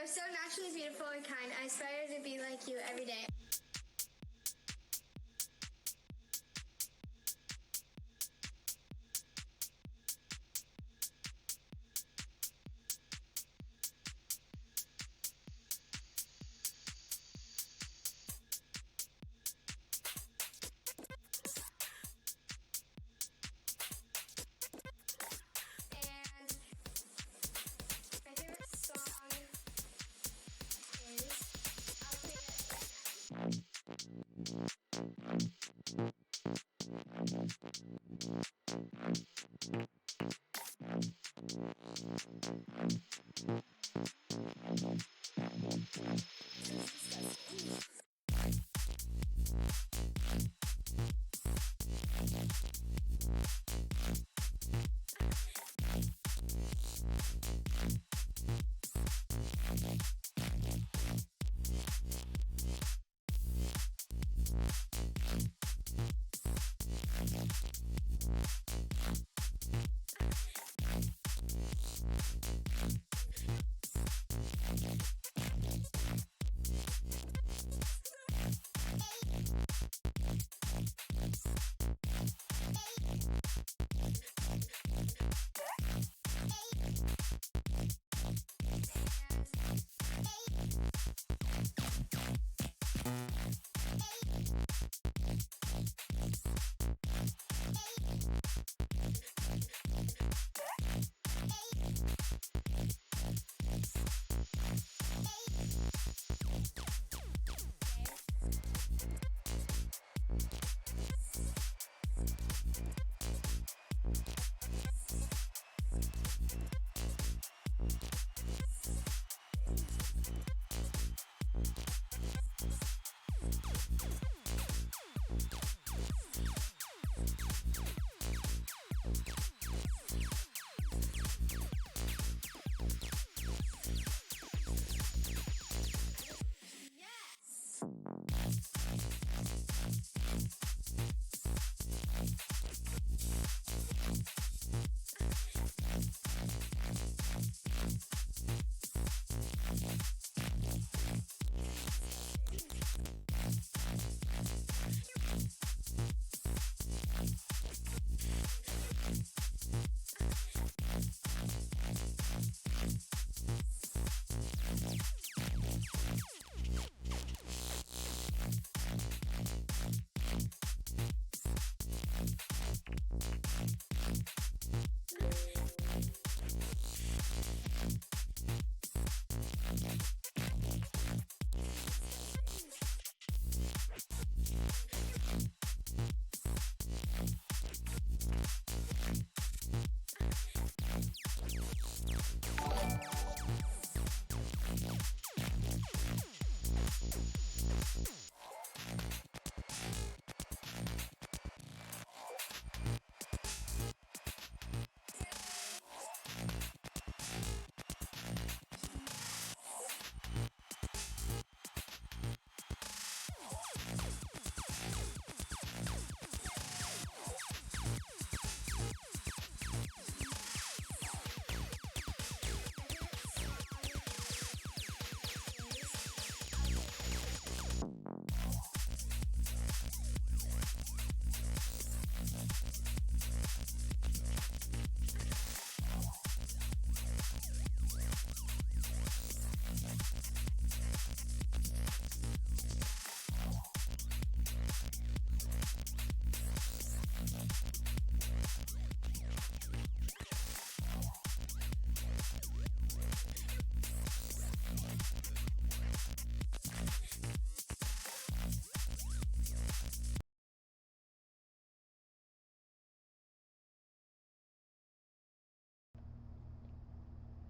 are so naturally beautiful and kind. I aspire to be like you every day.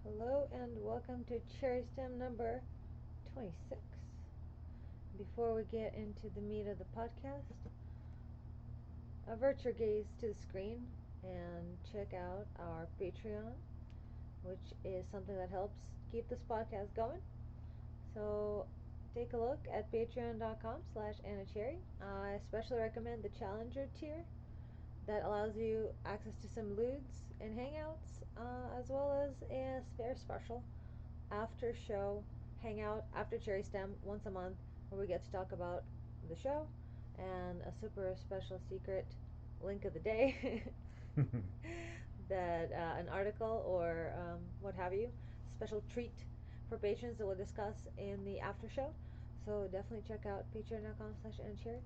Hello and welcome to CherrySTEM number 26. Before we get into the meat of the podcast, avert your gaze to the screen and check out our Patreon, which is something that helps keep this podcast going. So take a look at patreon.com/AnnaCherry. I especially recommend the Challenger tier that allows you access to some lewds and hangouts, as well as a very special after show hangout after CherrySTEM once a month where we get to talk about the show and a super special secret link of the day that an article or what have you, special treat for patrons that we'll discuss in the after show. So definitely check out patreon.com/ncherry.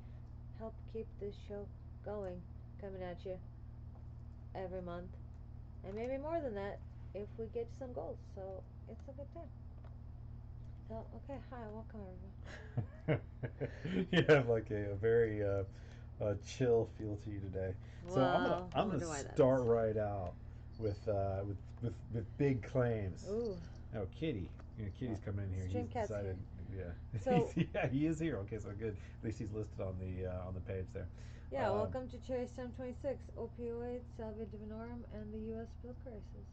Help keep this show going, coming at you every month, and maybe more than that if we get some goals. So it's a good time. So okay, hi, welcome everyone. You have like a very chill feel to you today. So Well, I I'm gonna wonder why that start is. right out with big claims. Ooh, Oh, Kitty. Kitty's coming in here. Stream He's Cat's decided. here. Yeah, So yeah, he is here. Okay, so good. At least he's listed on the page there. yeah, Um, welcome to CherrySTEM 26, Opioids, Salvia, Divinorum, and the U.S. pill crisis.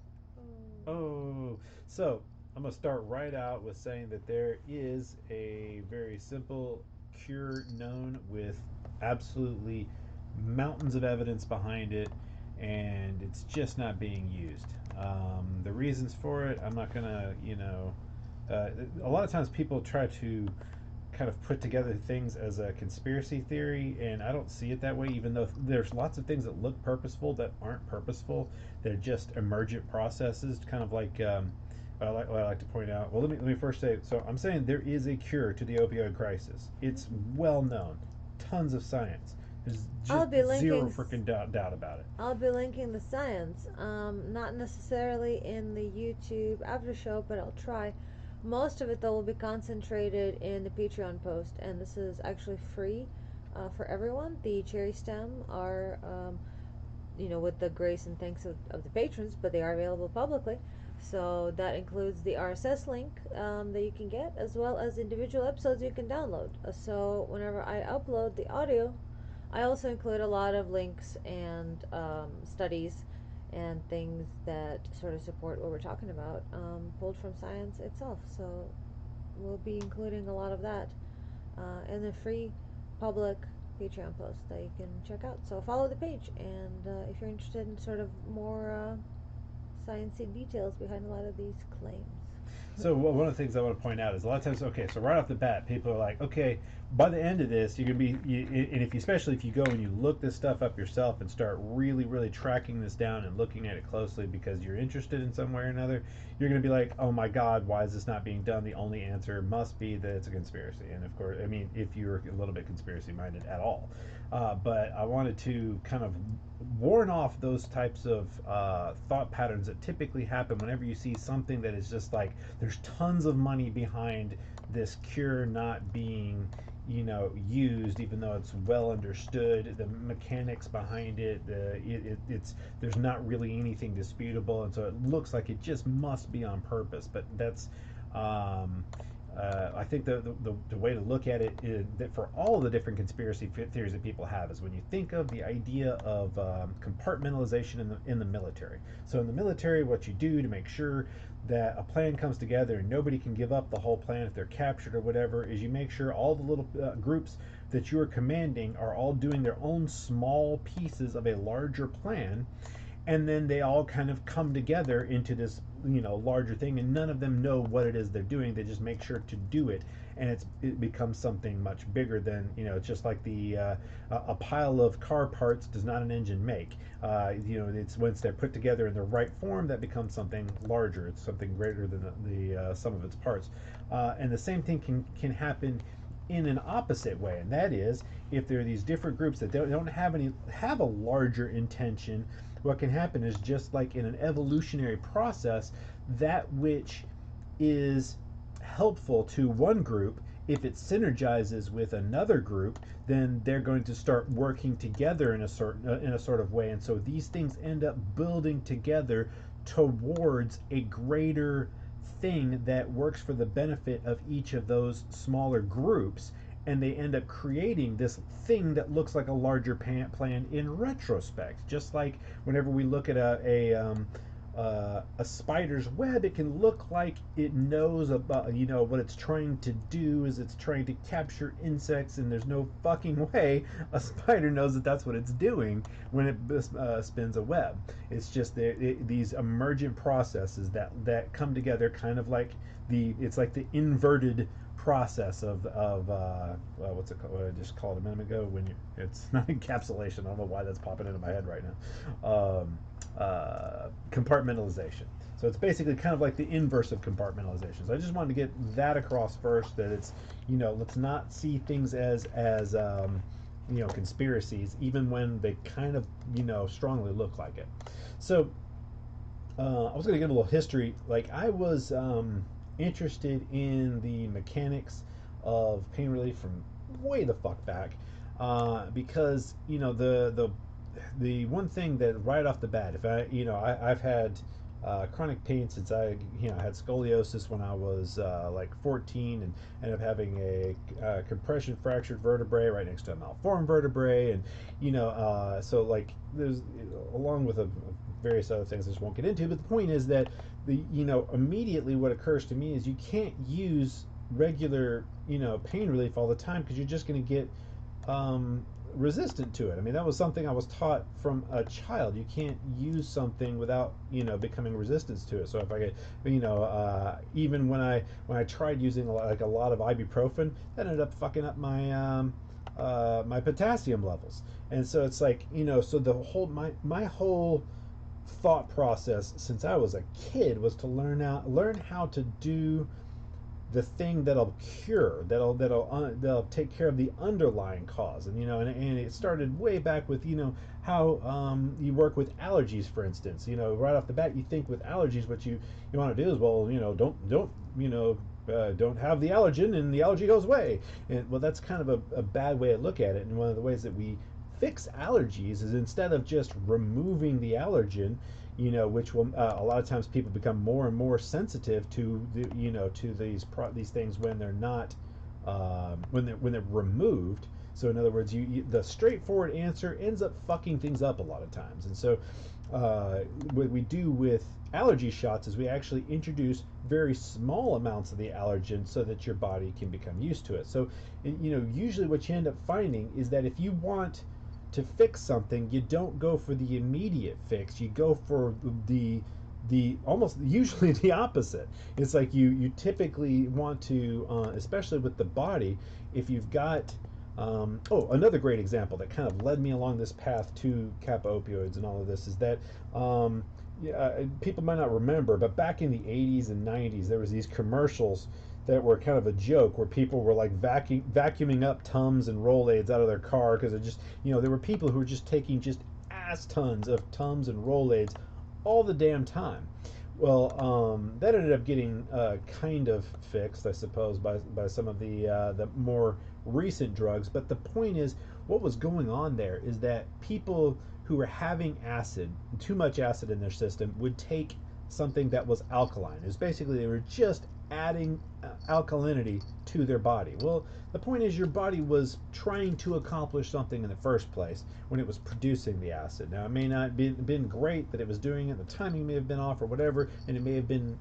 Oh. Oh, so I'm gonna start right out with saying that there is a very simple cure known with absolutely mountains of evidence behind it, and it's just not being used. The reasons for it, I'm not gonna, a lot of times people try to kind of put together things as a conspiracy theory, and I don't see it that way. Even though there's lots of things that look purposeful that aren't purposeful, they're just emergent processes, kind of like what I like to point out. Well, let me first say. So I'm saying there is a cure to the opioid crisis. It's well known, tons of science. There's I'll just be zero linking. freaking doubt about it. I'll be linking the science, not necessarily in the YouTube after show, but I'll try. Most of it, though, will be concentrated in the Patreon post, and this is actually free for everyone. The cherry stem are, with the grace and thanks of the patrons, but they are available publicly. So that includes the RSS link that you can get, as well as individual episodes you can download. So whenever I upload the audio, I also include a lot of links and studies and things that sort of support what we're talking about, pulled from science itself. So we'll be including a lot of that in the free public Patreon post that you can check out. So follow the page, and if you're interested in sort of more sciencey details behind a lot of these claims. So one of the things I want to point out is a lot of times, okay, so right off the bat, people are like, okay, by the end of this, you're gonna be, and if especially if you go and you look this stuff up yourself and start really, really tracking this down and looking at it closely because you're interested in some way or another, you're gonna be like, oh my God, why is this not being done? The only answer must be that it's a conspiracy, and of course, I mean, if you're a little bit conspiracy minded at all. But I wanted to kind of warn off those types of thought patterns that typically happen whenever you see something that is just like there's tons of money behind this cure not being used, even though it's well understood the mechanics behind it, it's there's not really anything disputable, and so it looks like it just must be on purpose, but that's um, I think the way to look at it is that for all the different conspiracy theories that people have is when you think of the idea of compartmentalization in the military. So in the military, what you do to make sure that a plan comes together and nobody can give up the whole plan if they're captured or whatever is you make sure all the little groups that you are commanding are all doing their own small pieces of a larger plan, and then they all kind of come together into this larger thing, and none of them know what it is they're doing. They just make sure to do it, and it becomes something much bigger than it's just like the a pile of car parts does not an engine make. It's once they're put together in the right form that becomes something larger. It's something greater than the sum of its parts, and the same thing can happen in an opposite way, and that is if there are these different groups that don't have a larger intention. What can happen is, just like in an evolutionary process, that which is helpful to one group, if it synergizes with another group, then they're going to start working together in a sort of way, and so these things end up building together towards a greater thing that works for the benefit of each of those smaller groups, and they end up creating this thing that looks like a larger plan in retrospect. Just like whenever we look at a spider's web, it can look like it knows about, what it's trying to do is it's trying to capture insects, and there's no fucking way a spider knows that that's what it's doing when it spins a web. It's just these emergent processes that come together, kind of like it's like the inverted process of what's it called? What I just called a minute ago. It's not encapsulation. I don't know why that's popping into my head right now. Compartmentalization. So it's basically kind of like the inverse of compartmentalization. So I just wanted to get that across first, that it's, let's not see things as conspiracies, even when they kind of, strongly look like it. So I was going to give a little history. Like, I was interested in the mechanics of pain relief from way the fuck back, because the one thing that right off the bat, if I've had chronic pain since I had scoliosis when I was like 14, and ended up having a compression fractured vertebrae right next to a malformed vertebrae, and so like there's, along with various other things I just won't get into, but the point is that immediately what occurs to me is you can't use regular pain relief all the time, because you're just going to get resistant to it. I mean, that was something I was taught from a child. You can't use something without becoming resistant to it. So if I get even when I tried using a lot of ibuprofen, that ended up fucking up my my potassium levels. And so it's like, so the whole my whole thought process since I was a kid was to learn how to do the thing that'll cure, that'll take care of the underlying cause. And and it started way back with how you work with allergies, for instance. Right off the bat, you think with allergies what you want to do is, well, don't have the allergen and the allergy goes away. And well, that's kind of a bad way to look at it. And one of the ways that we fix allergies is, instead of just removing the allergen, which will a lot of times people become more and more sensitive to to these things when they're not when they're removed. So in other words, the straightforward answer ends up fucking things up a lot of times. And so what we do with allergy shots is we actually introduce very small amounts of the allergen so that your body can become used to it. So usually what you end up finding is that if you want to fix something, you don't go for the immediate fix. You go for the almost usually the opposite. It's like you typically want to, especially with the body, if you've got another great example that kind of led me along this path to Kappa opioids and all of this is that people might not remember, but back in the 80s and 90s, there was these commercials that were kind of a joke, where people were like vacuuming up Tums and Rolaids out of their car, because it just, there were people who were just taking just ass tons of Tums and Rolaids all the damn time. Well, that ended up getting kind of fixed, I suppose, by some of the more recent drugs. But the point is, what was going on there is that people who were having too much acid in their system, would take something that was alkaline. It was basically, they were just adding alkalinity to their body. Well, the point is, your body was trying to accomplish something in the first place when it was producing the acid. Now, it may not have been great that it was doing it, the timing may have been off or whatever, and it may have been,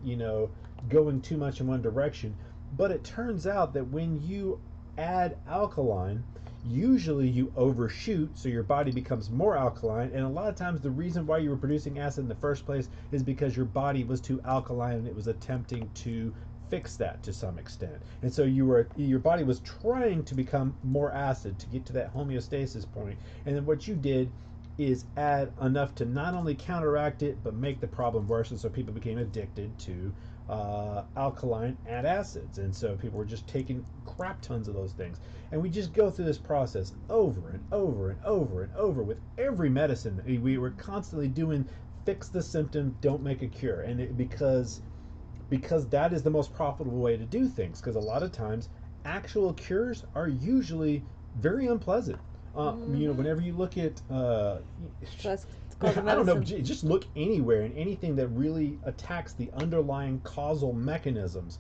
going too much in one direction. But it turns out that when you add alkaline, usually you overshoot, so your body becomes more alkaline. And a lot of times the reason why you were producing acid in the first place is because your body was too alkaline, and it was attempting to fix that to some extent. And so your body was trying to become more acid to get to that homeostasis point. And then what you did is add enough to not only counteract it, but make the problem worse. And so people became addicted to alkaline antacids. And so people were just taking crap tons of those things. And we just go through this process over and over and over and over with every medicine. We were constantly doing fix the symptom, don't make a cure. And because that is the most profitable way to do things, because a lot of times actual cures are usually very unpleasant. Whenever you look at It's called the I don't know, medicine. just look anywhere, and anything that really attacks the underlying causal mechanisms,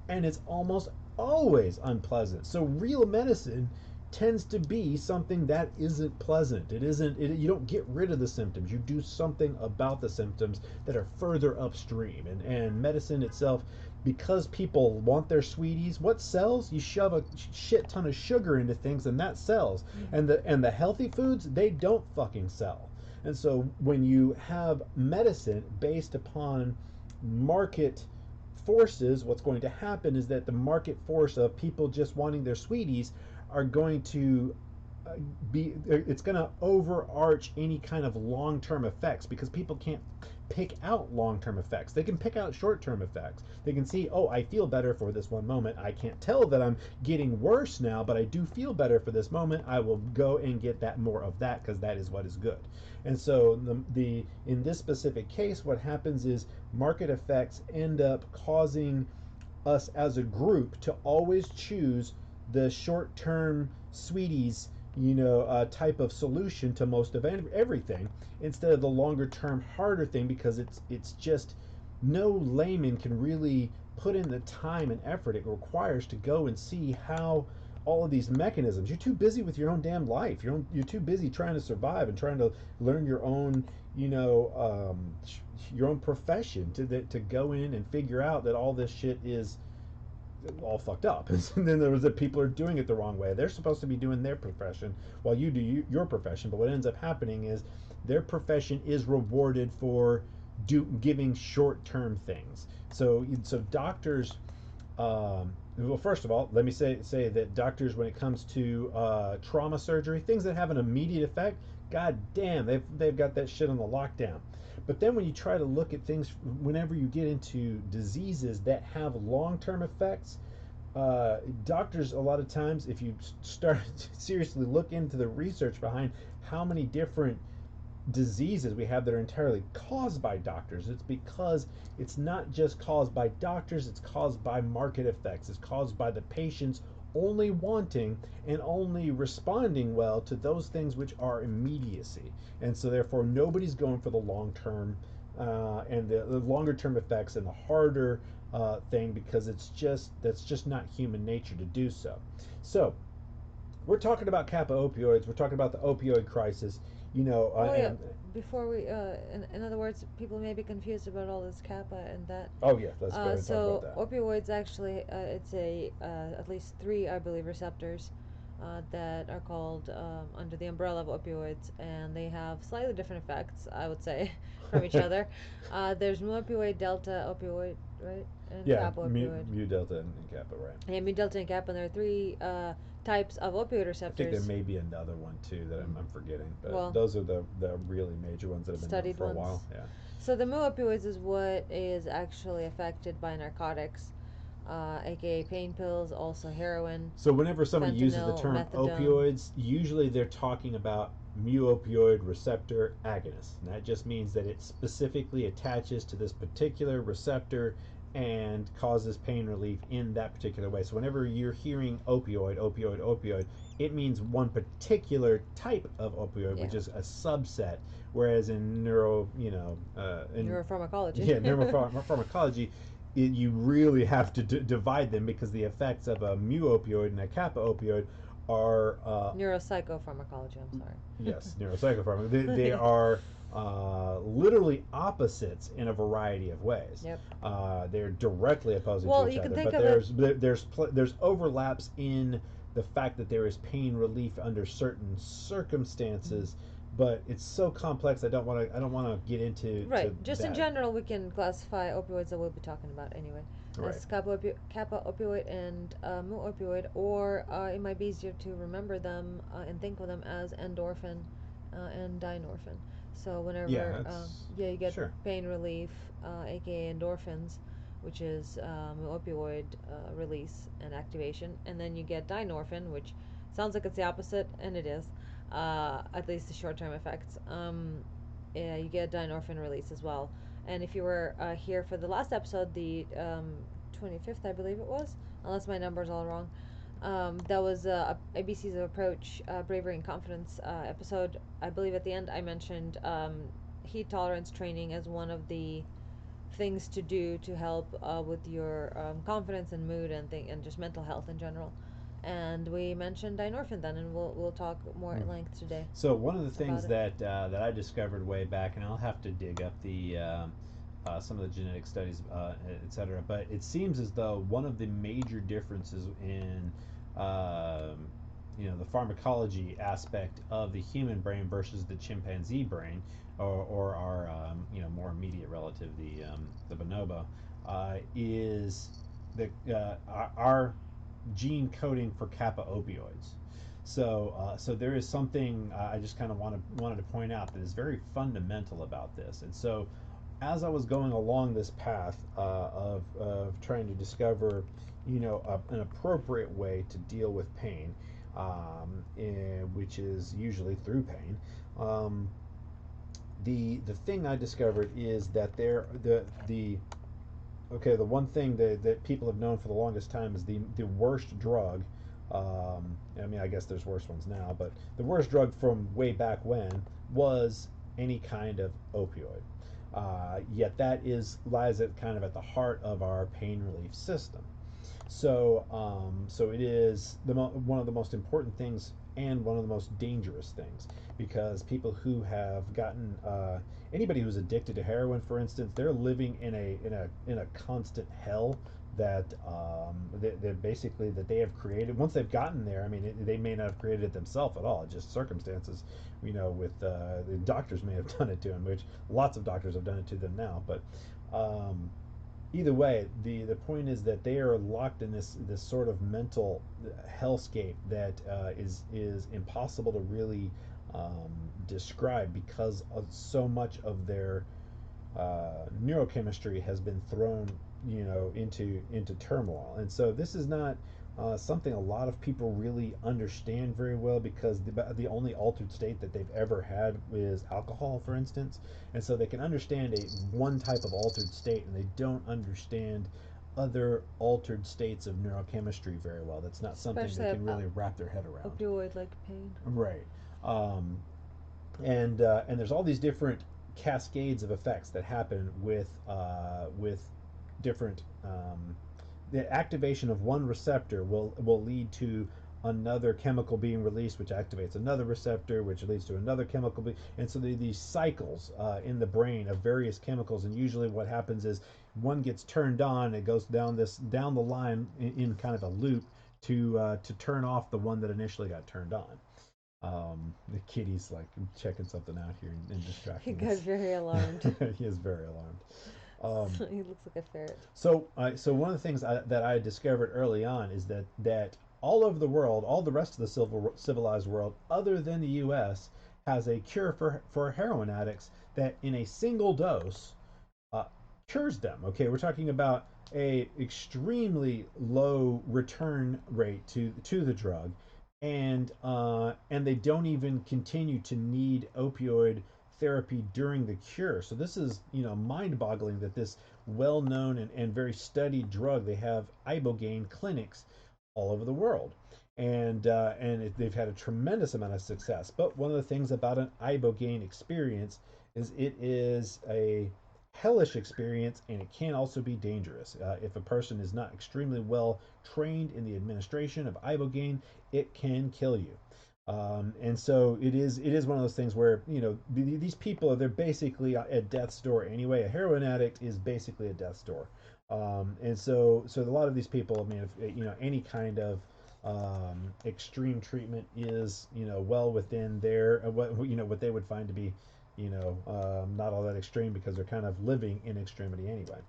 and it's almost always unpleasant. So real medicine tends to be something that isn't pleasant. It isn't. You don't get rid of the symptoms. You do something about the symptoms that are further upstream. And medicine itself, because people want their sweeties, what sells? You shove a shit ton of sugar into things, and that sells. And the healthy foods, they don't fucking sell. And so when you have medicine based upon market forces, what's going to happen is that the market force of people just wanting their sweeties are going to it's going to overarch any kind of long-term effects, because people can't pick out long-term effects. They can pick out short-term effects. They can see, oh, I feel better for this one moment. I can't tell that I'm getting worse now, but I do feel better for this moment. I will go and get that more of that, because that is what is good. And so the in this specific case, what happens is market effects end up causing us as a group to always choose the short-term sweeties, type of solution to most of everything, instead of the longer-term harder thing, because it's just, no layman can really put in the time and effort it requires to go and see how all of these mechanisms. You're too busy with your own damn life. You're too busy trying to survive and trying to learn your own, your own profession to go in and figure out that all this shit is all fucked up. And then there was that people are doing it the wrong way. They're supposed to be doing their profession while you do your profession. But what ends up happening is their profession is rewarded for giving short-term things. So doctors. Well, first of all, let me say that doctors, when it comes to trauma surgery, things that have an immediate effect, god damn, they've got that shit on the lockdown. But then when you try to look at things, whenever you get into diseases that have long-term effects, doctors, a lot of times, if you start seriously look into the research behind how many different diseases we have that are entirely caused by doctors, it's because it's not just caused by doctors, it's caused by market effects. It's caused by the patients only wanting and only responding well to those things which are immediacy. And so therefore nobody's going for the long term, and the longer term effects and the harder thing, because that's just not human nature to do so. So we're talking about kappa opioids. We're talking about the opioid crisis. Before we, in other words, people may be confused about all this kappa and that. Oh yeah, let's go ahead and talk about that. Opioids actually, it's at least 3, I believe, receptors that are called under the umbrella of opioids, and they have slightly different effects, I would say, from each other. There's mu opioid, delta opioid, right, and kappa opioid. Mu, delta, and kappa, right? Yeah, mu, delta, and kappa. And there are 3 types of opioid receptors. I think there may be another one too that I'm forgetting, but those are the really major ones that have been studied for a while. Yeah. So the mu opioids is what is actually affected by narcotics, aka pain pills, also heroin. So whenever somebody uses the term methadone. Opioids, usually they're talking about mu opioid receptor agonist, and that just means that it specifically attaches to this particular receptor and causes pain relief in that particular way. So whenever you're hearing opioid, it means one particular type of opioid, which is a subset. Whereas in neuropharmacology, neuropharmacology, you really have to divide them, because the effects of a mu opioid and a kappa opioid are neuropsychopharmacology. I'm sorry. Yes, neuropsychopharmacology. They are literally opposites in a variety of ways. Yep. They're directly opposing to each other. But there's overlaps in the fact that there is pain relief under certain circumstances. Mm-hmm. But it's so complex. I don't want to get into just that. In general, we can classify opioids that we'll be talking about anyway as kappa opioid and mu opioid, or it might be easier to remember them and think of them as endorphin and dynorphin. So whenever you get pain relief, aka endorphins, which is opioid release and activation, and then you get dynorphin, which sounds like it's the opposite, and it is. At least the short-term effects. You get dynorphin release as well. And if you were here for the last episode, the 25th, I believe it was, unless my number's all wrong, that was ABCs of Approach, Bravery and Confidence episode. I believe at the end I mentioned heat tolerance training as one of the things to do to help with your confidence and mood and just mental health in general. And we mentioned dynorphin then, and we'll talk more at length today. So one of the things it. that I discovered way back, and I'll have to dig up the some of the genetic studies, etc. But it seems as though one of the major differences in the pharmacology aspect of the human brain versus the chimpanzee brain, or our more immediate relative, the bonobo, is the our gene coding for kappa opioids. So there is something I just kind of wanted to point out that is very fundamental about this. And so, as I was going along this path of trying to discover, an appropriate way to deal with pain, which is usually through pain, the thing I discovered is that the one thing that people have known for the longest time is the worst drug. I mean, I guess there's worse ones now, but the worst drug from way back when was any kind of opioid. Yet that lies at kind of at the heart of our pain relief system. So it is one of the most important things and one of the most dangerous things, because people who have gotten anybody who's addicted to heroin, for instance, they're living in a constant hell that basically that they have created once they've gotten there. I mean, they may not have created it themselves at all. It's just circumstances, with the doctors may have done it to them, which lots of doctors have done it to them now. But either way, the point is that they are locked in this sort of mental hellscape that is impossible to really describe, because of so much of their neurochemistry has been thrown, into turmoil. And so this is not something a lot of people really understand very well, because the only altered state that they've ever had is alcohol, for instance. And so they can understand one type of altered state, and they don't understand other altered states of neurochemistry very well. That's not something Especially they can really wrap their head around. opioid like pain. Right. Um, and there's all these different cascades of effects that happen with different the activation of one receptor will lead to another chemical being released, which activates another receptor, which leads to another chemical and so these cycles in the brain of various chemicals. And usually what happens is one gets turned on, it goes down the line in kind of a loop to turn off the one that initially got turned on. The kitty's like checking something out here and He distracting got us. very alarmed. He is very alarmed. He looks like a ferret. So one of the things that I discovered early on is that all over the world, all the rest of the civilized world, other than the U.S., has a cure for heroin addicts that in a single dose uh, cures them. Okay, we're talking about a extremely low return rate to the drug, and they don't even continue to need opioid therapy during the cure. So this is mind-boggling that this well-known and very studied drug, they have ibogaine clinics all over the world, and they've had a tremendous amount of success. But one of the things about an ibogaine experience is it is a hellish experience, and it can also be dangerous. If a person is not extremely well trained in the administration of ibogaine, it can kill you. And so it is one of those things where these people, they're basically at death's door anyway. A heroin addict is basically a death's door. And so a lot of these people, I mean, if any kind of extreme treatment is well within their what they would find to be not all that extreme, because they're kind of living in extremity anyway.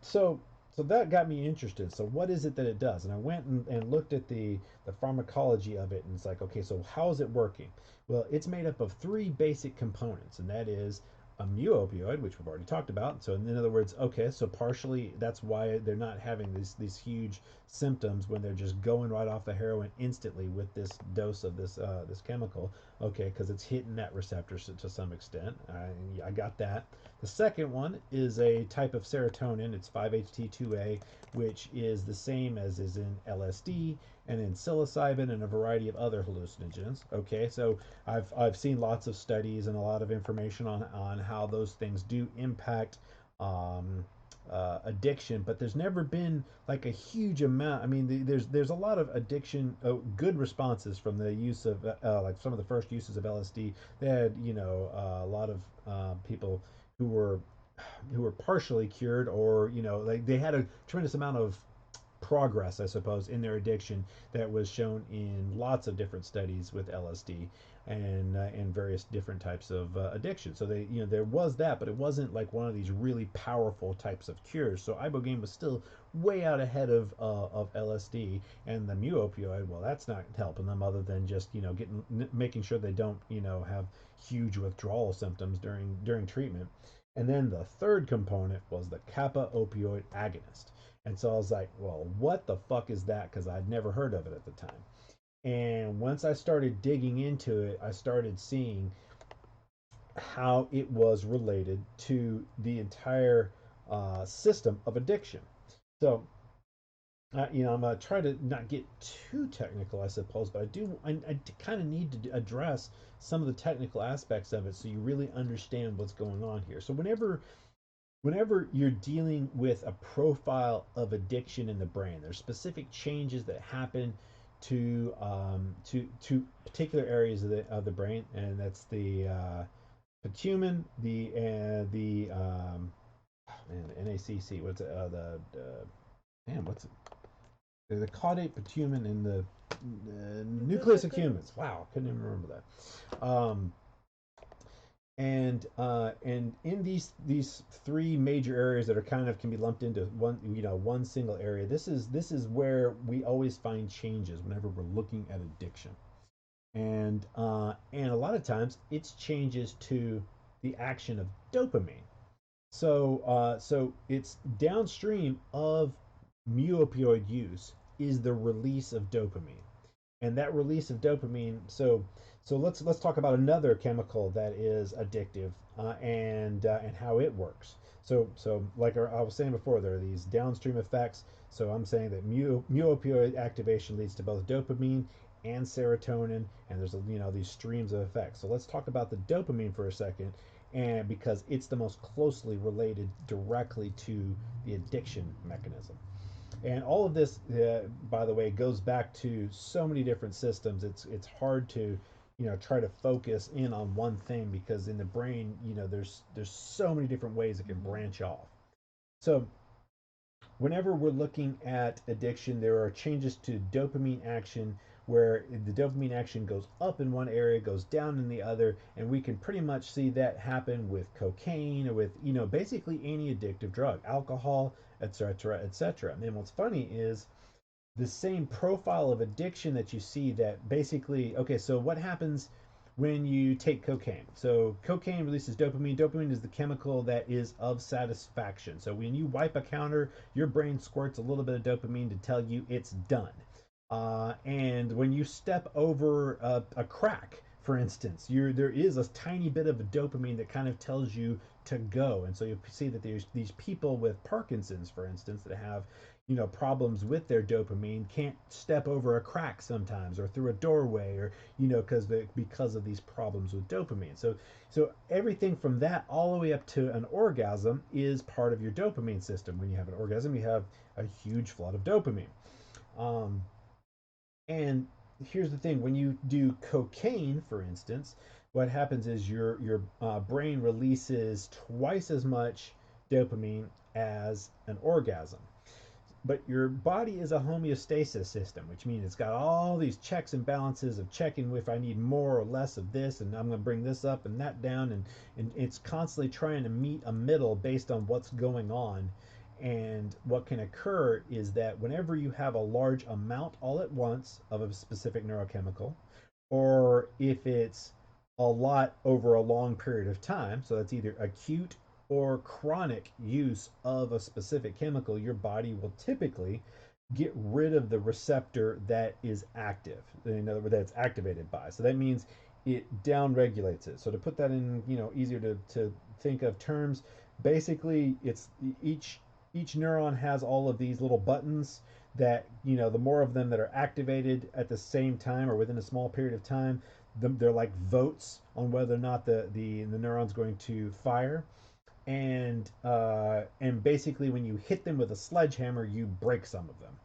So that got me interested. So what is it that it does? And I went and looked at the pharmacology of it, and it's like, okay, so how is it working? Well, it's made up of three basic components, and that is a mu opioid, which we've already talked about. So in other words, okay, so partially that's why they're not having these huge symptoms when they're just going right off the heroin instantly with this dose of this chemical. Okay, because it's hitting that receptor to some extent. I got that. The second one is a type of serotonin. It's 5-HT2A, which is the same as is in LSD and in psilocybin and a variety of other hallucinogens. Okay, so I've seen lots of studies and a lot of information on how those things do impact addiction, but there's never been like a huge amount. I mean, there's a lot of addiction, good responses from the use of like some of the first uses of LSD. They had a lot of people who were partially cured, or like they had a tremendous amount of progress, I suppose, in their addiction that was shown in lots of different studies with LSD and various different types of addiction. So they, there was that, but it wasn't like one of these really powerful types of cures. So ibogaine was still way out ahead of LSD, and the mu opioid. Well, that's not helping them other than just making sure they don't have huge withdrawal symptoms during treatment. And then the third component was the kappa opioid agonist. And so I was like, well, what the fuck is that? Because I'd never heard of it at the time. And once I started digging into it, I started seeing how it was related to the entire system of addiction. So, I'm gonna try to not get too technical, I suppose, but I kind of need to address some of the technical aspects of it so you really understand what's going on here. So, whenever you're dealing with a profile of addiction in the brain, there's specific changes that happen to particular areas of the brain, and that's the pitumen, man, the NACC. What's it? What's it? The caudate pitumen and the nucleus accumbens. Wow, couldn't even remember that. And in these three major areas that are kind of can be lumped into one single area, this is where we always find changes whenever we're looking at addiction, and a lot of times it's changes to the action of dopamine. So it's downstream of mu opioid use is the release of dopamine, and that release of dopamine. So let's talk about another chemical that is addictive, and how it works. So like I was saying before, there are these downstream effects. So I'm saying that mu opioid activation leads to both dopamine and serotonin, and there's these streams of effects. So let's talk about the dopamine for a second, and because it's the most closely related directly to the addiction mechanism. And all of this, by the way, goes back to so many different systems. It's hard to try to focus in on one thing, because in the brain, there's so many different ways it can branch off. So whenever we're looking at addiction, there are changes to dopamine action where the dopamine action goes up in one area, goes down in the other, and we can pretty much see that happen with cocaine or with basically any addictive drug, alcohol, etc., etc. And then what's funny is the same profile of addiction that you see, that basically, okay, so what happens when you take cocaine? So cocaine releases dopamine. Dopamine is the chemical that is of satisfaction. So when you wipe a counter, your brain squirts a little bit of dopamine to tell you it's done. And when you step over a crack, for instance, there is a tiny bit of a dopamine that kind of tells you to go. And so you see that there's these people with Parkinson's, for instance, that have problems with their dopamine, can't step over a crack sometimes, or through a doorway, or because of these problems with dopamine. So everything from that all the way up to an orgasm is part of your dopamine system. When you have an orgasm, you have a huge flood of dopamine. And here's the thing: when you do cocaine, for instance, what happens is your brain releases twice as much dopamine as an orgasm. But your body is a homeostasis system, which means it's got all these checks and balances of checking if I need more or less of this, and I'm going to bring this up and that down, and it's constantly trying to meet a middle based on what's going on. And what can occur is that whenever you have a large amount all at once of a specific neurochemical, or if it's a lot over a long period of time, so that's either acute or chronic use of a specific chemical, your body will typically get rid of the receptor that is active, in other words, that's activated by. So that means it downregulates it. So to put that in, easier to think of terms, basically it's each neuron has all of these little buttons that, the more of them that are activated at the same time or within a small period of time, they're like votes on whether or not the neuron's going to fire. and basically when you hit them with a sledgehammer, you break some of them.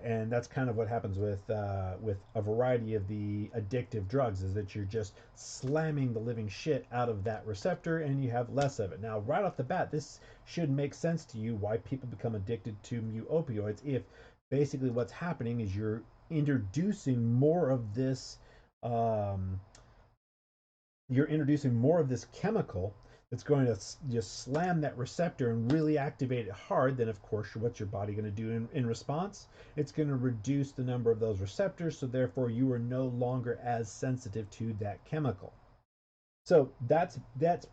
And that's kind of what happens with a variety of the addictive drugs is that you're just slamming the living shit out of that receptor and you have less of it. Now, right off the bat, this should make sense to you why people become addicted to mu opioids if basically what's happening is you're introducing more of this um, you're introducing more of this chemical that's going to just slam that receptor and really activate it hard, then of course what's your body going to do in response? It's going to reduce the number of those receptors, so therefore you are no longer as sensitive to that chemical. So that's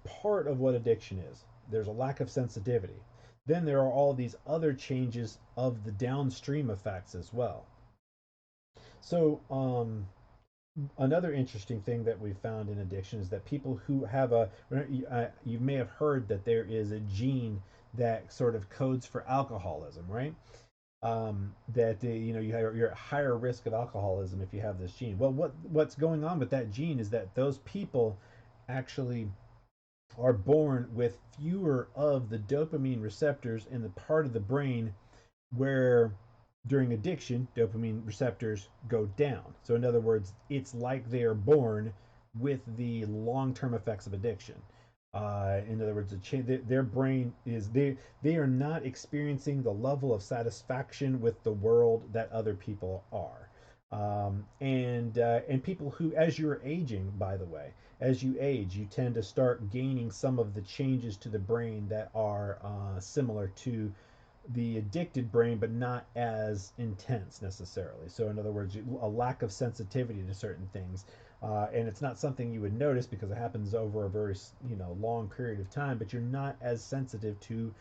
part of what addiction is. There's a lack of sensitivity. Then there are all these other changes of the downstream effects as well. So another interesting thing that we found in addiction is that people who have you may have heard that there is a gene that sort of codes for alcoholism, right? That you're at higher risk of alcoholism if you have this gene. Well, what's going on with that gene is that those people actually are born with fewer of the dopamine receptors in the part of the brain where during addiction, dopamine receptors go down. So, in other words, it's like they are born with the long term effects of addiction. In other words, their brain is they are not experiencing the level of satisfaction with the world that other people are. And people who, as you're aging, by the way, as you age, you tend to start gaining some of the changes to the brain that are similar to the addicted brain, but not as intense necessarily. So, in other words, a lack of sensitivity to certain things, and it's not something you would notice because it happens over a very long period of time. But you're not as sensitive to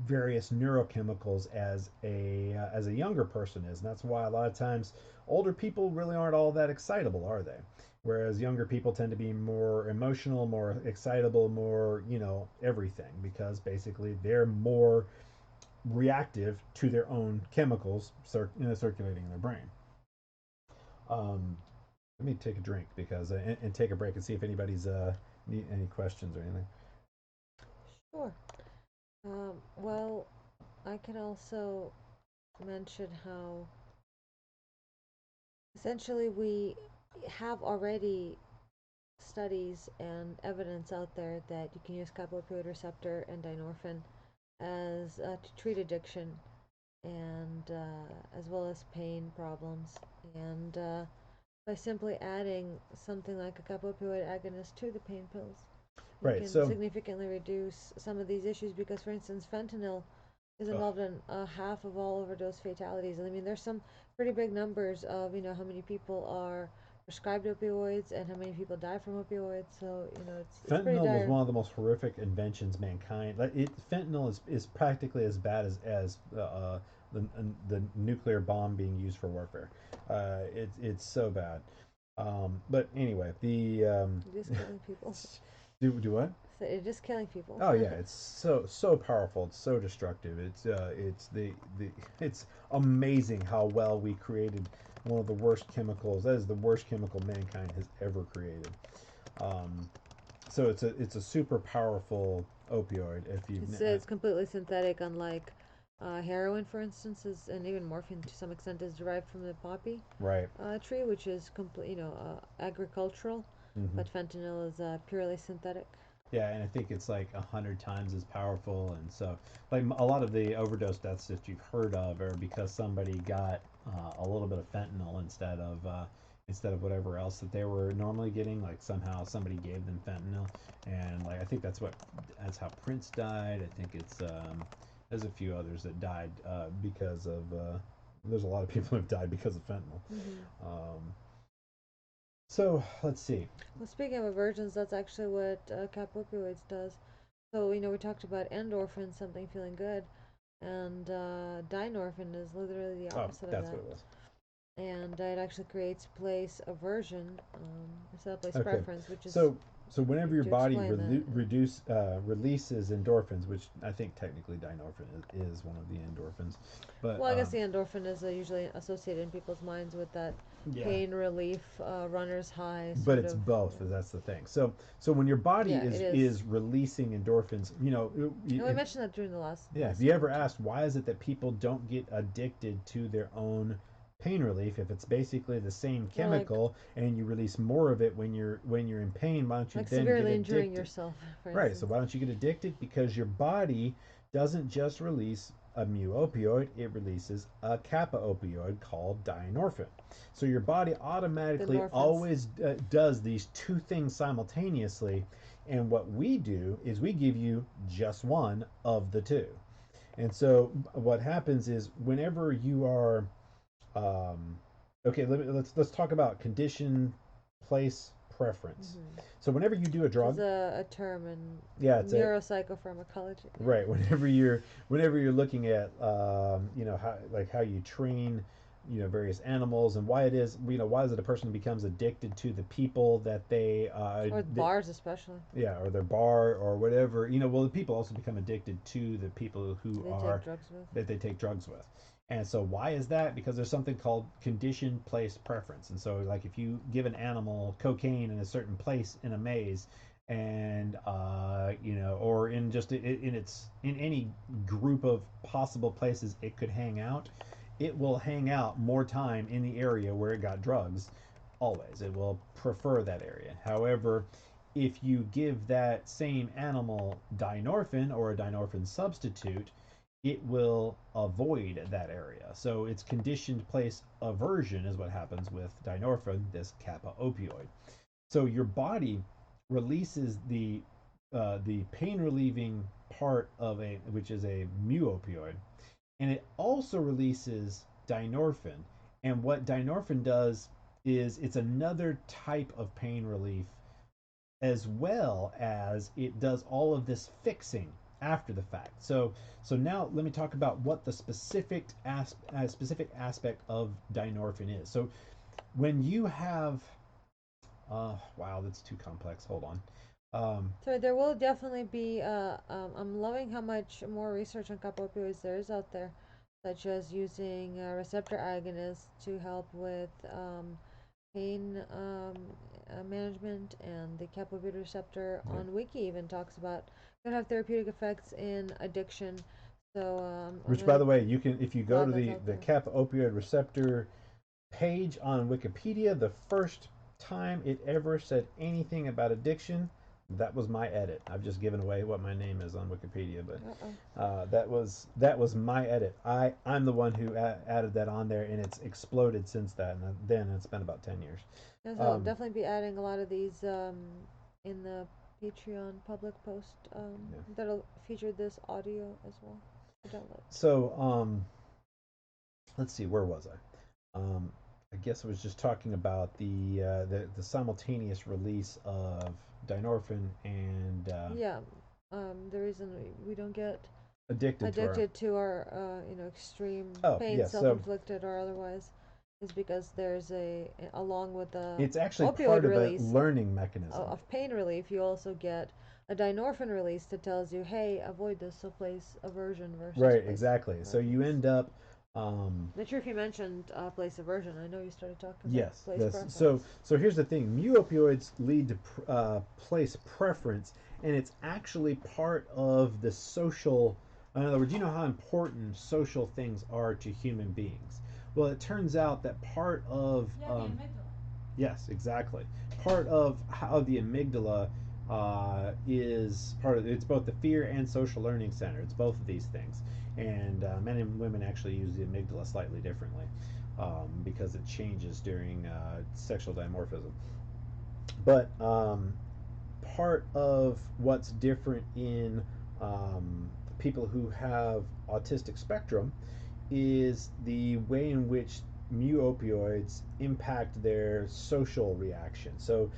various neurochemicals as a younger person is, and that's why a lot of times older people really aren't all that excitable, are they? Whereas younger people tend to be more emotional, more excitable, more everything because basically they're more reactive to their own chemicals circulating in their brain. Um, Let me take a drink because and take a break and see if anybody's need any questions or anything. Sure. Well, I can also mention how essentially we have already studies and evidence out there that you can use kappa opioid receptor and dynorphin as to treat addiction and as well as pain problems and by simply adding something like a kappa opioid agonist to the pain pills you Right. can So significantly reduce some of these issues because for instance fentanyl is ugh, involved in half of all overdose fatalities. And I mean, there's some pretty big numbers of how many people are prescribed opioids and how many people die from opioids. So it's pretty fentanyl was dire. one of the most horrific inventions mankind. Fentanyl is practically as bad as the the nuclear bomb being used for warfare. It's so bad. But anyway, the Just killing people. do what? So it's just killing people. Oh yeah, it's so powerful. It's so destructive. The it's amazing how well we created one of the worst chemicals. That is the worst chemical mankind has ever created. Um, so it's a super powerful opioid. If you It's completely synthetic, unlike heroin, for instance, and even morphine to some extent is derived from the poppy right. tree, which is complete, agricultural. Hmm. But fentanyl is purely synthetic. Yeah, and I think it's like 100 times as powerful. And so, like a lot of the overdose deaths that you've heard of are because somebody got a little bit of fentanyl instead of whatever else that they were normally getting. Like somehow somebody gave them fentanyl, and like I think that's how Prince died. I think there's a few others that died because of. There's a lot of people who've died because of fentanyl. Hmm. Um, so let's see. Well, speaking of aversions, that's actually what kappa opioids does. So, we talked about endorphin, something feeling good, and dynorphin is literally the Oh, opposite of that's that. what it was. And it actually creates place aversion instead of place Okay, preference, which is so So whenever your To body explain that. releases endorphins, which I think technically dynorphin is one of the endorphins, but Well, I guess the endorphin is usually associated in people's minds with that yeah, pain relief, runner's high but sort it's of. both. That's the thing. So when your body Yeah, it is is. releasing endorphins, And we mentioned that during the last yeah. Have you ever segment. asked why is it that people don't get addicted to their own pain relief if it's basically the same Or chemical and you release more of it when you're in pain? Why don't you like then get severely injuring addicted? yourself, for Right. So instance. why don't you get addicted? Because your body doesn't just release a mu opioid; it releases a kappa opioid called dynorphin. So your body The automatically endorphins. always does these two things simultaneously. And what we do is we give you just one of the two. And so what happens is whenever you are um, okay, let's talk about condition, place, preference. Hmm. So whenever you do a Which is drug, a term in yeah, it's a neuropsychopharmacology. Yeah. right. Whenever you're looking at how you train various animals and why it is why is it a person becomes addicted to the people that Or bars, especially. yeah, or their bar or whatever. Well, the people also become addicted to the people who They take are drugs with. that they take drugs with. And so why is that? Because there's something called condition place preference. And so like if you give an animal cocaine in a certain place in a maze and or in just in any group of possible places it could hang out, it will hang out more time in the area where it got drugs. Always it will prefer that area. However, if you give that same animal dynorphin or a dynorphin substitute, it will avoid that area. So it's conditioned place aversion is what happens with dynorphin, this kappa opioid. So your body releases the pain relieving part of which is a mu opioid, and it also releases dynorphin. And what dynorphin does is it's another type of pain relief as well as it does all of this fixing after the fact. So now let me talk about what the specific aspect of dynorphin is. So when you have wow, that's too complex. Hold on. So there will definitely be. I'm loving how much more research on kappa opioids there is out there, such as using receptor agonists to help with pain management, and the kappa opioid receptor Right. on Wiki even talks about could have therapeutic effects in addiction. So I'm Which, by really the way, you can if you go glad to that's the out the there. kappa opioid receptor page on Wikipedia, the first time it ever said anything about addiction, that was my edit. I've just given away what my name is on Wikipedia, but Uh-oh. that was my edit. I'm the one who added that on there, and it's exploded since that. And then it's been about 10 years. Yes, I'll Um, definitely be adding a lot of these in the Patreon public post yeah. that'll feature this audio as well for download. So let's see, where was I? I guess I was just talking about the simultaneous release of dynorphin and Yeah, the reason we don't get addicted to our. addicted to our extreme Oh pain, yeah, so self-inflicted or otherwise, is because there's along with the it's actually opioid part of a release learning mechanism. of pain relief, you also get a dynorphin release that tells you, hey, avoid this, so place aversion versus Right, place exactly. So you preference. end up um, Not sure if you mentioned place aversion. I know you started talking about yes, place this. So preference. so here's the thing: mu opioids lead to place preference, and it's actually part of the social. In other words, you know how important social things are to human beings. Well, it turns out that part of yes, exactly. Part of how the amygdala is part of it's both the fear and social learning center. It's both of these things, and men and women actually use the amygdala slightly differently because it changes during sexual dimorphism. But part of what's different in people who have autistic spectrum is the way in which mu opioids impact their social reaction. So,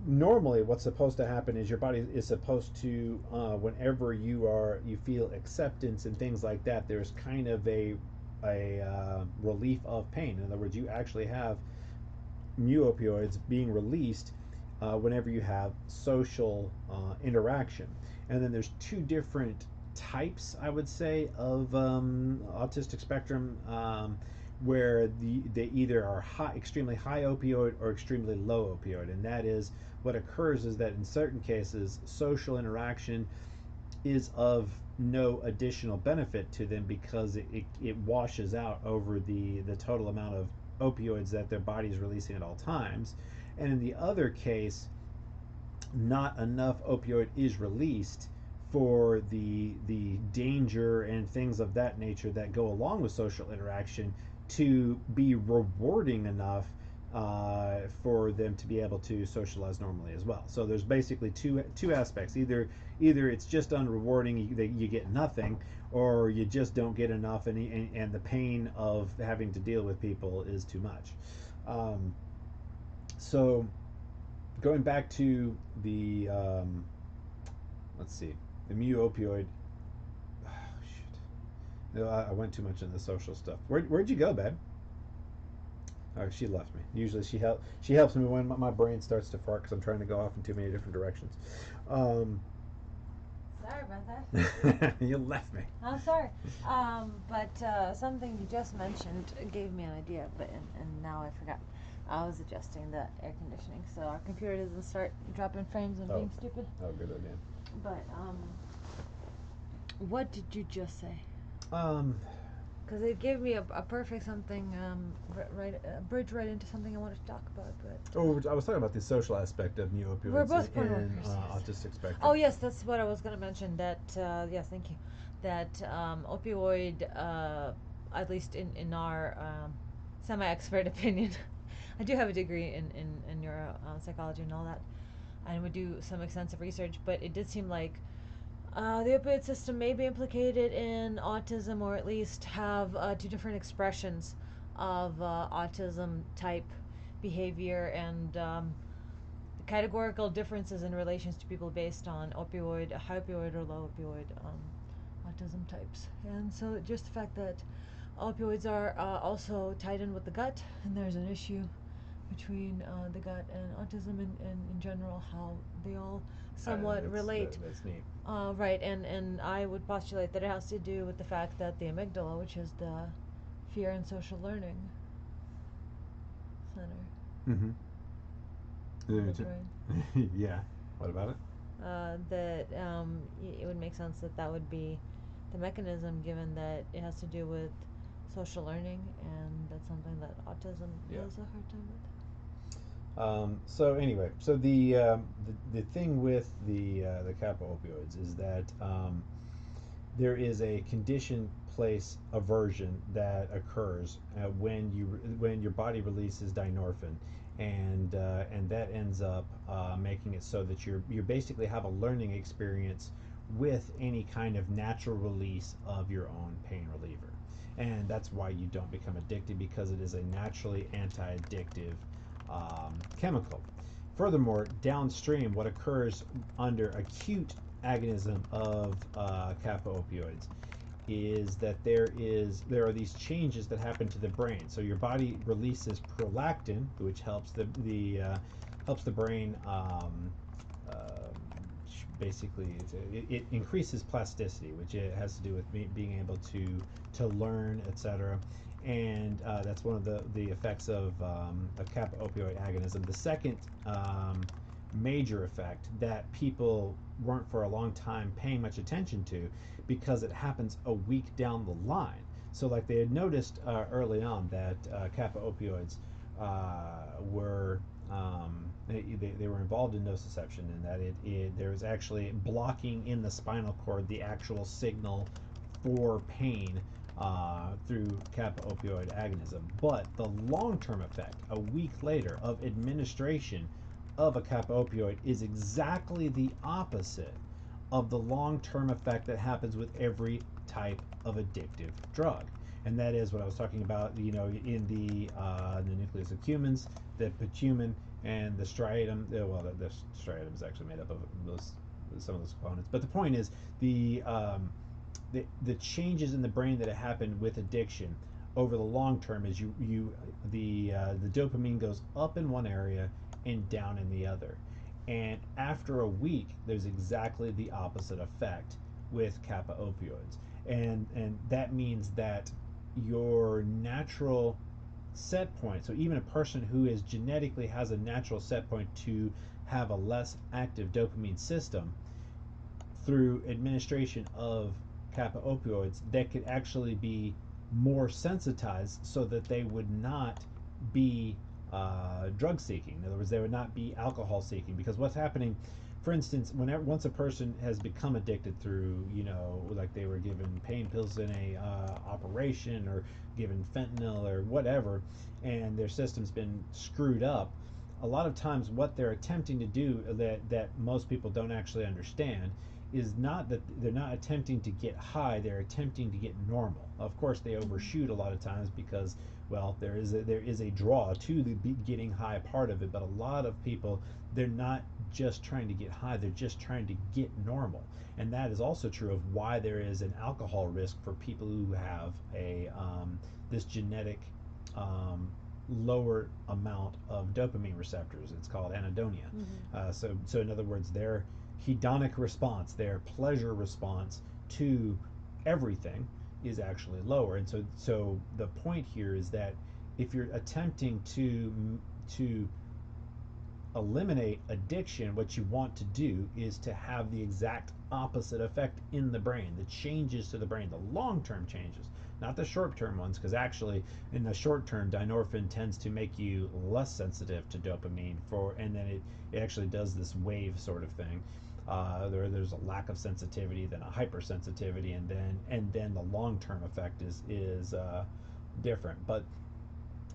normally, what's supposed to happen is your body is supposed to, whenever you feel acceptance and things like that, there's kind of a relief of pain. In other words, you actually have mu opioids being released whenever you have social interaction. And then there's two different types, I would say, of autistic spectrum, where they either are extremely high opioid or extremely low opioid. And that is what occurs is that in certain cases, social interaction is of no additional benefit to them because it washes out over the total amount of opioids that their body is releasing at all times. And in the other case, not enough opioid is released for the danger and things of that nature that go along with social interaction to be rewarding enough for them to be able to socialize normally as well. So there's basically two aspects. Either it's just unrewarding, you get nothing, or you just don't get enough, and the pain of having to deal with people is too much. So going back to the let's see, the mu opioid. Oh, shit. No, I went too much into the social stuff. Where'd you go, babe? Oh, she left me. Usually she helps me when my brain starts to fart because I'm trying to go off in too many different directions. Sorry about that. You left me. I'm sorry. But something you just mentioned gave me an idea, and now I forgot. I was adjusting the air conditioning so our computer doesn't start dropping frames and being stupid. Oh, good idea. But what did you just say? Because it gave me a perfect something, a bridge right into something I wanted to talk about. But I was talking about the social aspect of mu opioids we're both point in workers. autistic spectrum. Oh yes, that's what I was going to mention. That yes, thank you. That opioid, at least in our semi-expert opinion, I do have a degree in neuro psychology and all that, and we do some extensive research. But it did seem like the opioid system may be implicated in autism, or at least have two different expressions of autism type behavior, and categorical differences in relations to people based on opioid, high opioid or low opioid autism types. And so just the fact that opioids are also tied in with the gut, and there's an issue between the gut and autism, and in general how they all somewhat relate. That's neat. Right, and I would postulate that it has to do with the fact that the amygdala, which is the fear and social learning center Mm-hmm. of the brain, Yeah. What about it? that it would make sense that that would be the mechanism, given that it has to do with social learning, and that's something that autism has a hard time with. So anyway, so the thing with the kappa opioids is that there is a conditioned place aversion that occurs when your body releases dynorphin, and that ends up making it so that you basically have a learning experience with any kind of natural release of your own pain reliever, and that's why you don't become addicted, because it is a naturally anti-addictive chemical. Furthermore, downstream, what occurs under acute agonism of kappa opioids is that there are these changes that happen to the brain. So your body releases prolactin, which helps the brain. Basically, it increases plasticity, which it has to do with being able to learn, etc. And that's one of the effects of kappa opioid agonism. The second major effect that people weren't for a long time paying much attention to, because it happens a week down the line. So like they had noticed early on that kappa opioids were they were involved in nociception, and that there was actually blocking in the spinal cord the actual signal for pain through kappa opioid agonism. But the long-term effect, a week later, of administration of a kappa opioid is exactly the opposite of the long-term effect that happens with every type of addictive drug. And that is what I was talking about, in the nucleus accumbens, the putamen, and the striatum. Well, the striatum is actually made up of some of those components. But the point is, the changes in the brain that happen with addiction over the long term is the dopamine goes up in one area and down in the other. And after a week, there's exactly the opposite effect with kappa opioids. And that means that your natural set point, so even a person who is genetically has a natural set point to have a less active dopamine system, through administration of kappa opioids, that could actually be more sensitized so that they would not be drug seeking. In other words, they would not be alcohol seeking. Because what's happening, for instance, once a person has become addicted through, like they were given pain pills in a operation, or given fentanyl or whatever, and their system's been screwed up, a lot of times what they're attempting to do, that most people don't actually understand, is not that they're not attempting to get high, they're attempting to get normal. Of course, they overshoot a lot of times because, well, there is a draw to the getting high part of it, but a lot of people, they're not just trying to get high, they're just trying to get normal. And that is also true of why there is an alcohol risk for people who have this genetic lower amount of dopamine receptors. It's called anhedonia. So in other words, their hedonic response, their pleasure response to everything, is actually lower. And so the point here is that if you're attempting to eliminate addiction, what you want to do is to have the exact opposite effect in the brain, the changes to the brain, the long-term changes, not the short-term ones, because actually in the short term, dynorphin tends to make you less sensitive to dopamine, and then it actually does this wave sort of thing. There's a lack of sensitivity, then a hypersensitivity, and then the long-term effect is different. But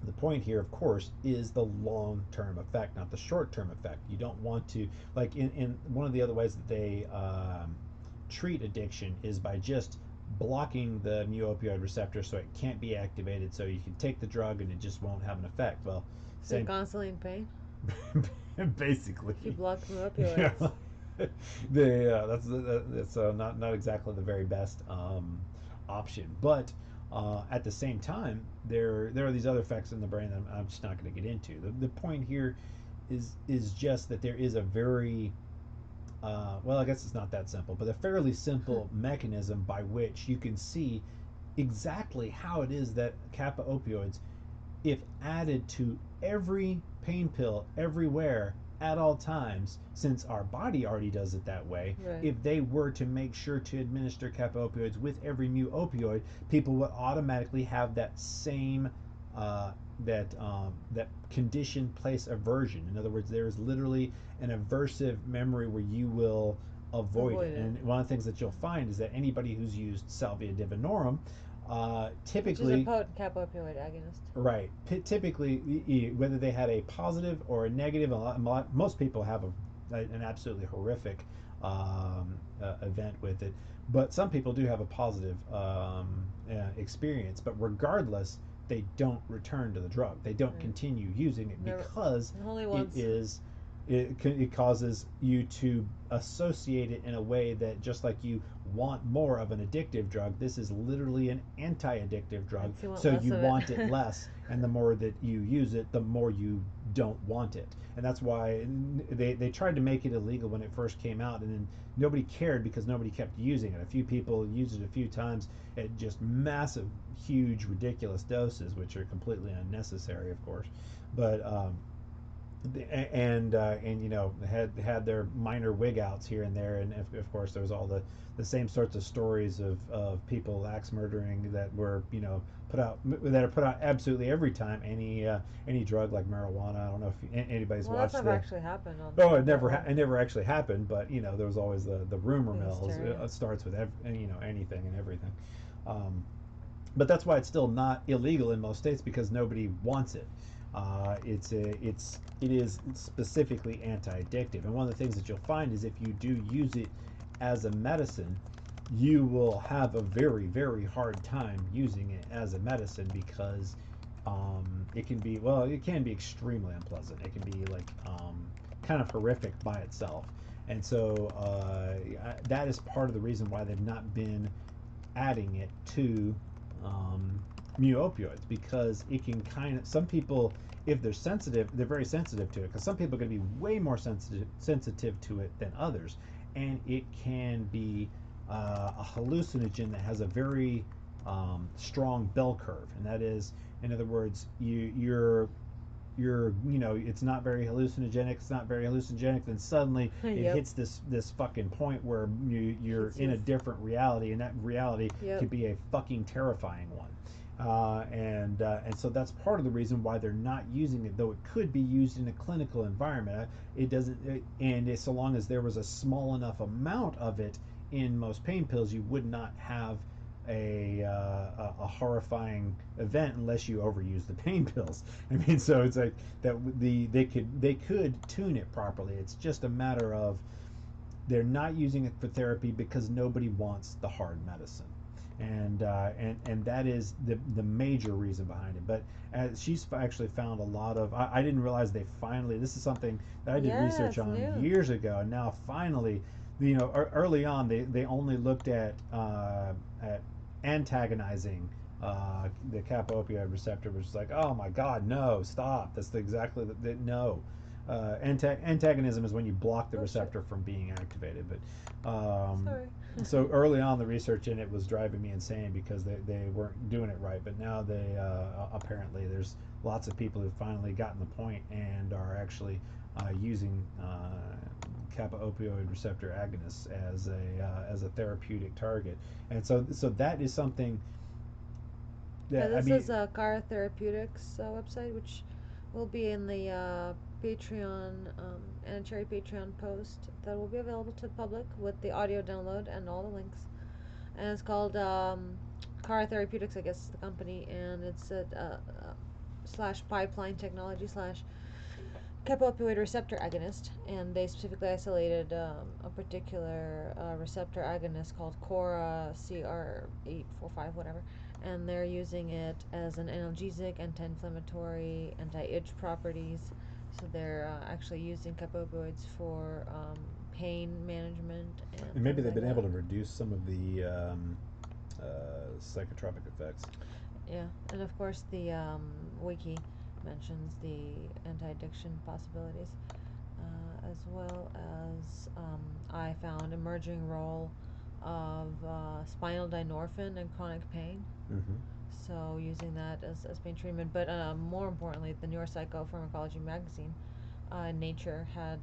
the point here, of course, is the long-term effect, not the short-term effect. You don't want to, like in one of the other ways that they treat addiction is by just blocking the mu opioid receptor so it can't be activated, so you can take the drug and it just won't have an effect. Well, So you're constantly in pain? basically. If you block the opioids. That's not exactly the very best option, but at the same time, there are these other effects in the brain that I'm just not going to get into. The point here is just that there is a very well, I guess it's not that simple, but a fairly simple mechanism by which you can see exactly how it is that kappa opioids, if added to every pain pill everywhere at all times, since our body already does it that way, Right. if they were to make sure to administer kappa opioids with every mu opioid, people would automatically have that same that condition place aversion. In other words, there is literally an aversive memory where you will avoid it. And one of the things that you'll find is that anybody who's used Salvia Divinorum, typically, which is a potent kappa opioid agonist. Right. Typically, whether they had a positive or a negative, most people have an absolutely horrific event with it, but some people do have a positive experience. But regardless, they don't return to the drug. They don't continue using it because it causes you to associate it in a way that, just like you want more of an addictive drug, this is literally an anti-addictive drug, so you want it less, and the more that you use it, the more you don't want it. And that's why they tried to make it illegal when it first came out, and then nobody cared because nobody kept using it. A few people used it a few times at just massive, huge, ridiculous doses, which are completely unnecessary, of course. But and had their minor wig outs here and there, and of course there was all the same sorts of stories of people axe murdering that were put out, that are put out absolutely every time any drug like marijuana. I don't know if anybody's watched that's never actually happened. It never actually happened, but there was always the rumor mills. It starts with anything and everything. But that's why it's still not illegal in most states, because nobody wants it. It is specifically anti-addictive, and one of the things that you'll find is if you do use it as a medicine, you will have a very, very hard time using it as a medicine, because it can be extremely unpleasant. It can be like kind of horrific by itself, and so that is part of the reason why they've not been adding it to mu opioids, because it can kind of, some people, if they're sensitive, they're very sensitive to it, because some people are going to be way more sensitive to it than others, and it can be a hallucinogen that has a very strong bell curve, and that is, in other words, it's not very hallucinogenic, it's not very hallucinogenic, then suddenly it Yep. hits this fucking point where you're Hits in you. a different reality, and that reality Yep. could be a fucking terrifying one. And so that's part of the reason why they're not using it, though it could be used in a clinical environment. It doesn't, so long as there was a small enough amount of it in most pain pills, you would not have a horrifying event unless you overuse the pain pills. I mean, so it's like that they could tune it properly. It's just a matter of they're not using it for therapy because nobody wants the hard medicine. And that is the major reason behind it. But she's actually found a lot of. I didn't realize they finally. This is something that I did Yeah, research it's on new. years ago, and now finally, early on they only looked at antagonizing the kappa opioid receptor, which is like, oh my god, no, stop. That's exactly the no. Antagonism is when you block the Oh, shit. receptor from being activated. But Sorry. so early on, the research in it was driving me insane because they weren't doing it right. But now they apparently there's lots of people who've finally gotten the point and are actually using kappa opioid receptor agonists as a therapeutic target. And so that is something Yeah, that I this mean. is a Cara Therapeutics website, which will be in the Patreon and a Cherry Patreon post that will be available to the public with the audio download and all the links. And it's called Cara Therapeutics, I guess is the company, and it's at slash pipeline technology slash kappa opioid receptor agonist, and they specifically isolated a particular receptor agonist called Cora CR845, whatever, and they're using it as an analgesic, anti-inflammatory, anti-itch properties. So they're actually using kappa opioids for pain management and Maybe things they've like been able that. to reduce some of the psychotropic effects. Yeah, and of course the wiki mentions the anti-addiction possibilities, as well as I found emerging role of spinal dynorphin and chronic pain. Mm-hmm. So using that as pain treatment, but more importantly, the Neuropsychopharmacology magazine, Nature had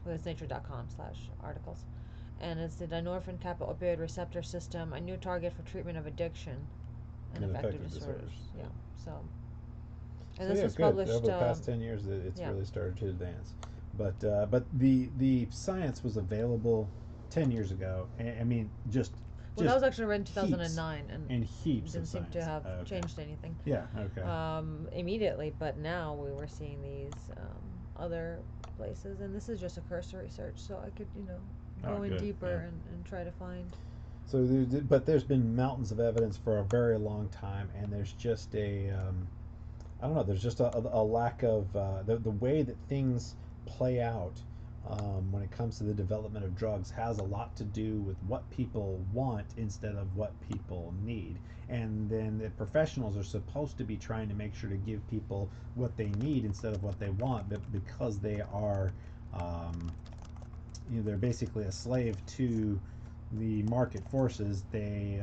well, it's nature.com/articles, and it's the dynorphin kappa opioid receptor system, a new target for treatment of addiction and And affective affective disorders. disorders. Yeah. So, and So this yeah, was good. published. Over the past 10 years, it's Yeah. really started to advance. But the science was available 10 years ago. I mean, Well, that just was actually written in heaps 2009, and and heaps of didn't seem to science. have Okay. changed anything Yeah. Okay. immediately. But now we were seeing these other places, and this is just a cursory search, so I could, Oh, go in good. deeper Yeah. and try to find. So, but there's been mountains of evidence for a very long time, and there's just I don't know. There's just a lack of the way that things play out when it comes to the development of drugs has a lot to do with what people want instead of what people need. And then the professionals are supposed to be trying to make sure to give people what they need instead of what they want, but because they are, um, they're basically a slave to the market forces. They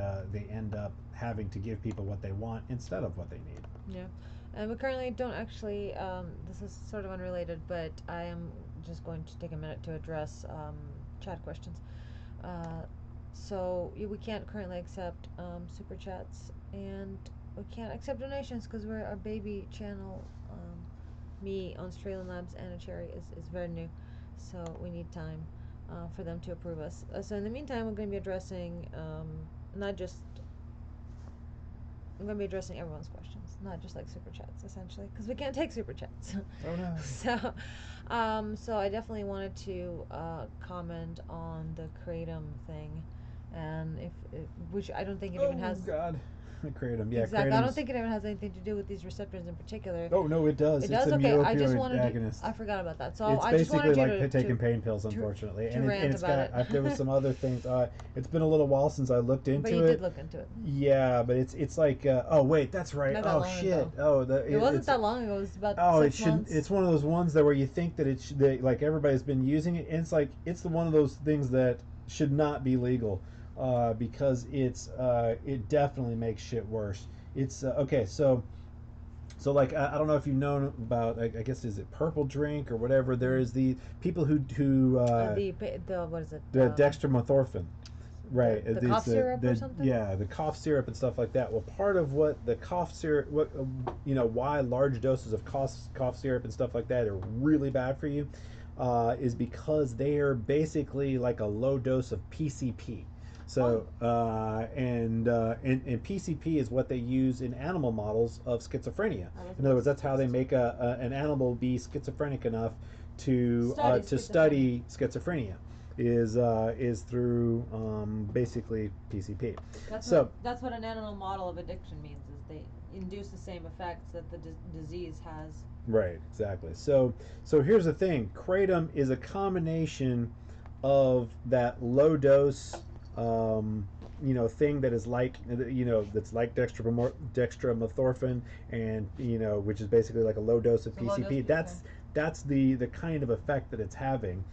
end up having to give people what they want instead of what they need. Yeah. And we currently don't actually, this is sort of unrelated, but I am just going to take a minute to address chat questions. Uh, we can't currently accept super chats, and we can't accept donations because we're a baby channel. Me, Australian Labs, and a Cherry is very new, so we need time for them to approve us. So in the meantime, we're going to be addressing not just I'm going to be addressing everyone's questions, not just like super chats, essentially, because we can't take super chats. Oh no. So I definitely wanted to comment on the kratom thing, and if which I don't think it even Oh has. God. Kratom, yeah, Exactly. I don't Kratom's. think it even has anything to do with these receptors in particular. Oh no, it does. It It's does? a Okay, mu I just opioid wanted to, agonist. I forgot about that. So It's I just basically wanted you like taking to pain pills, unfortunately, to and rant it's about got. it. There was some other things. It's been a little while since I looked into But you it. did look into it. Yeah, but it's like. Oh wait, that's right. Not that Oh long shit. ago. Oh, It wasn't it's. that long ago. It was about Oh, it 6 shouldn't. months. It's one of those ones that where you think that like everybody's been using it, and it's like it's the one of those things that should not be legal, because it definitely makes shit worse. It's okay. So like I don't know if you've known about, I guess, is it purple drink or whatever. There is the people who The what is it? the dextromethorphan. Right, The cough syrup or something? Yeah, the cough syrup and stuff like that. Well, part of what the cough syrup, why large doses of cough syrup and stuff like that are really bad for you, is because they are basically like a low dose of PCP. So, and PCP is what they use in animal models of schizophrenia. In other words, that's how they make an animal be schizophrenic enough to study schizophrenia. Is through basically PCP. That's what an animal model of addiction means, is they induce the same effects that the disease has. Right, exactly. So here's the thing: kratom is a combination of that low dose, thing that is like, that's like dextromethorphan, and which is basically like a low dose of PCP. That's the kind of effect that it's having.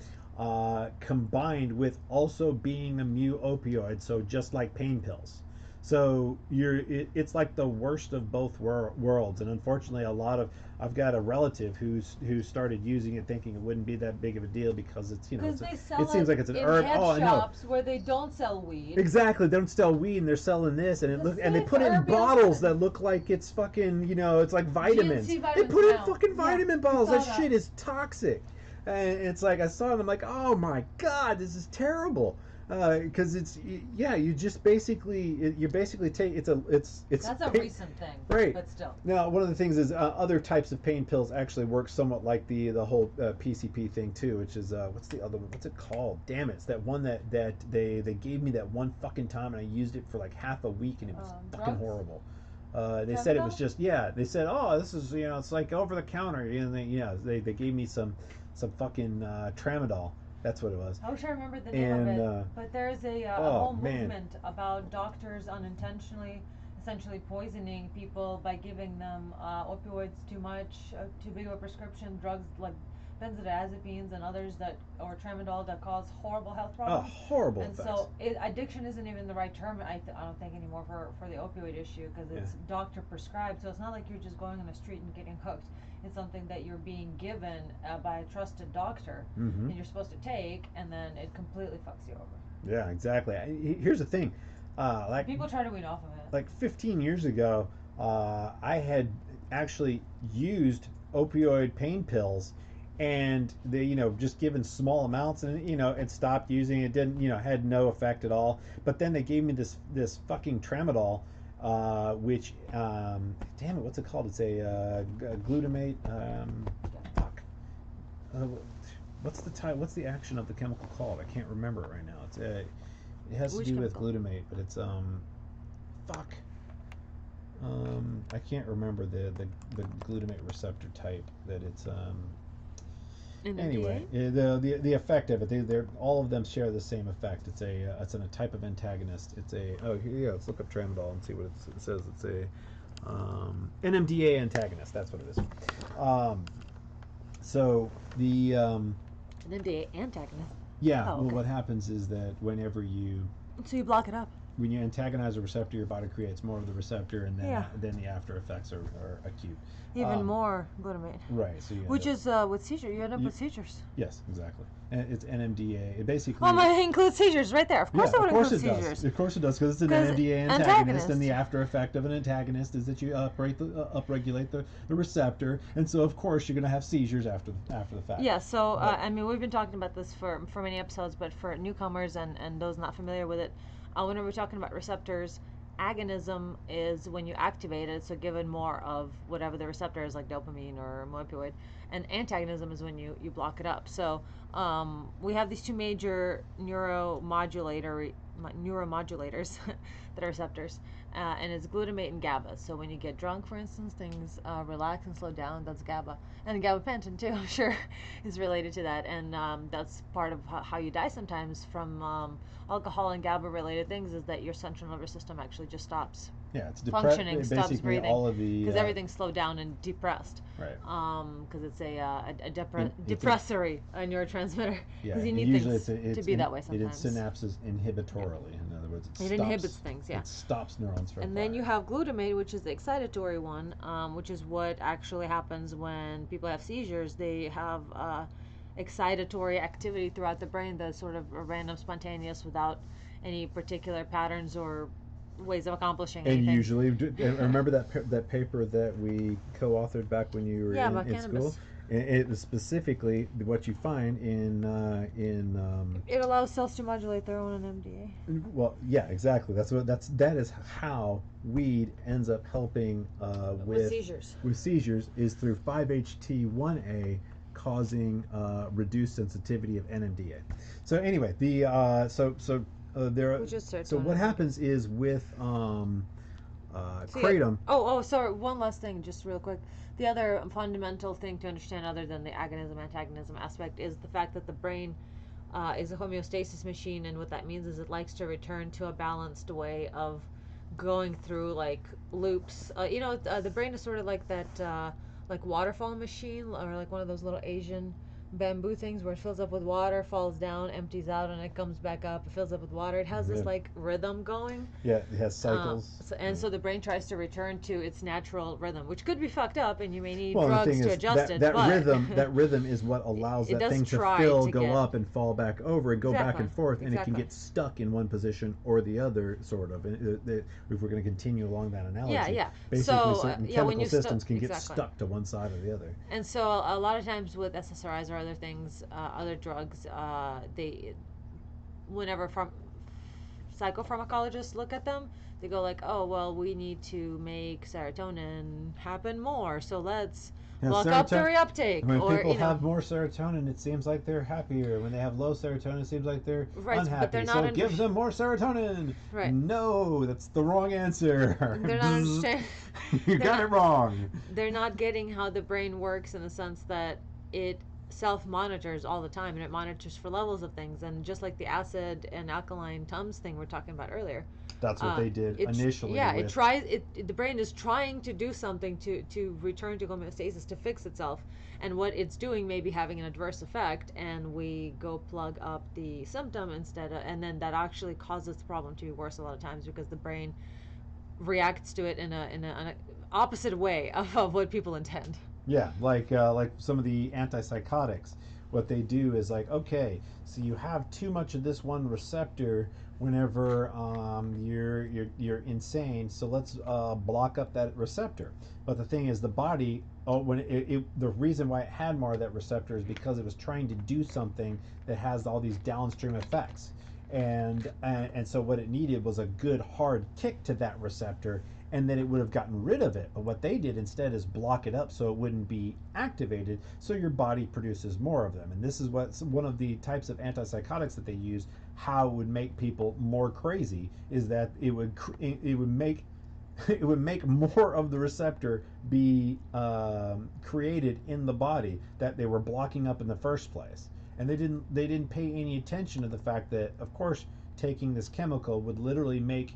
Combined with also being a mu opioid, so just like pain pills. So it's like the worst of both worlds, and unfortunately, I've got a relative who started using it thinking it wouldn't be that big of a deal because it seems like it's an herb. Head Oh, I know. shops where they don't sell weed. Exactly, they don't sell weed and they're selling this, and they put it in bottles that look like it's fucking, it's like vitamins. GNC They vitamins put it in now. fucking vitamin bottles. saw That shit is toxic. And it's like I saw it, and I'm like, oh my god, this is terrible. Because you just basically take it's That's a recent thing, right? But still. Now, one of the things is other types of pain pills actually work somewhat like the whole PCP thing too, which is what's the other one? What's it called? Damn it! It's that one that they gave me that one fucking time, and I used it for like half a week, and it was fucking drugs? horrible. They said it was just They said, oh, this is it's like over the counter, and they gave me some fucking tramadol. That's what it was. I wish I remembered the name of it. But there is a whole movement about doctors unintentionally, essentially poisoning people by giving them opioids too much, too big of a prescription, drugs like benzodiazepines and others or tramadol that cause horrible health problems. Horrible And effects. so addiction isn't even the right term. I don't think anymore for the opioid issue, because it's doctor prescribed. So it's not like you're just going on the street and getting hooked. It's something that you're being given by a trusted doctor, and you're supposed to take, and then it completely fucks you over. Yeah, exactly. Here's the thing, like people try to wean off of it. Like 15 years ago, I had actually used opioid pain pills, and they just given small amounts, and and stopped using it. Didn't had no effect at all. But then they gave me this fucking tramadol. Which, damn it, what's it called? It's a glutamate. Fuck. What's the action of the chemical called? I can't remember it right now. It has to do with glutamate, but it's fuck. I can't remember the glutamate receptor type that it's Anyway, the effect of it, they're all of them share the same effect. It's a type of antagonist. Let's look up tramadol and see what it says. It's a NMDA antagonist. That's what it is. So the NMDA antagonist. yeah. Oh, okay. Well, what happens is that whenever you block it up. When you antagonize a receptor, your body creates more of the receptor, and then the after effects are acute. Even more glutamate. Right. So which is with seizures. You end up with seizures. Yes, exactly. And it's NMDA. It basically. Well, it includes seizures right there. Of course, it would include seizures. Of course it does, because it's an NMDA antagonist, and the after effect of an antagonist is that you upregulate the receptor, and so of course you're going to have seizures after the fact. Yeah. So I mean, we've been talking about this for many episodes, but for newcomers and those not familiar with it. Whenever we're talking about receptors, agonism is when you activate it, so given more of whatever the receptor is, like dopamine or opioid, and antagonism is when you block it up. So we have these two major neuromodulator neuromodulators that are receptors, and it's glutamate and GABA. So when you get drunk, for instance, things relax and slow down. That's GABA, and gabapentin too. I'm sure is related to that, and that's part of how you die sometimes from alcohol and GABA related things. Is that your central nervous system actually just stops Yeah, it's functioning, stops basically breathing, all of the because everything's slowed down and depressed. right. Because it's a It's depressory neurotransmitter. Yeah, Because you and need usually things to be that way sometimes. It synapses inhibitorily. In other words, It inhibits things, yeah. It stops neurons from And then you firing. have glutamate, which is the excitatory one, which is what actually happens when people have seizures. They have excitatory activity throughout the brain that's sort of random, spontaneous, without any particular patterns or ways of accomplishing And anything. usually, remember that paper that we co-authored back when you were Yeah, in about school? cannabis. It was specifically what you find in It allows cells to modulate their own NMDA. well, yeah, exactly. That is how weed ends up helping With seizures. with seizures is through 5-HT1A causing reduced sensitivity of NMDA. So anyway, there. Which is So what serotonin. happens is with So kratom. sorry. One last thing, just real quick. The other fundamental thing to understand, other than the agonism antagonism aspect, is the fact that the brain is a homeostasis machine, and what that means is it likes to return to a balanced way of going through like loops. The brain is sort of like that, like waterfall machine, or like one of those little Asian bamboo things where it fills up with water, falls down, empties out, and it comes back up. It fills up with water. It has this like rhythm going. Yeah, it has cycles. So the brain tries to return to its natural rhythm, which could be fucked up, and you may need Well, the drugs thing to is, adjust it. that But rhythm is what allows it that does thing to try fill, to go get- up, and fall back over, and go back Exactly, and forth, and it can exactly. get stuck in one position or the other, sort of. If we're going to continue along that analogy, yeah. basically So, certain when chemical you systems can get exactly. stuck to one side or the other. And so a lot of times with SSRIs or other things, other drugs, whenever psychopharmacologists look at them, they go like, oh, well, we need to make serotonin happen more, so let's Yeah, lock up the reuptake. When Or, people have more serotonin, it seems like they're happier. When they have low serotonin, it seems like they're Right, but unhappy. they're not So under- give them more serotonin. Right. No, that's the wrong answer. They're not understand- You they're got not- it wrong. They're not getting how the brain works, in the sense that it self-monitors all the time, and it monitors for levels of things, and just like the acid and alkaline Tums thing we're talking about earlier. That's what they did initially. Yeah, with, the brain is trying to do something to return to homeostasis, to fix itself, and what it's doing may be having an adverse effect, and we go plug up the symptom instead of, and then that actually causes the problem to be worse a lot of times, because the brain reacts to it in an opposite way of what people intend. Yeah, like some of the antipsychotics, what they do is like, okay, so you have too much of this one receptor whenever you're insane, so let's block up that receptor. But the thing is, the body, the reason why it had more of that receptor is because it was trying to do something that has all these downstream effects. And so what it needed was a good hard kick to that receptor, and then it would have gotten rid of it. But what they did instead is block it up so it wouldn't be activated, so your body produces more of them. And this is what one of the types of antipsychotics that they use, how it would make people more crazy, is that it would make it would make more of the receptor be created in the body that they were blocking up in the first place. And they didn't pay any attention to the fact that, of course, taking this chemical would literally make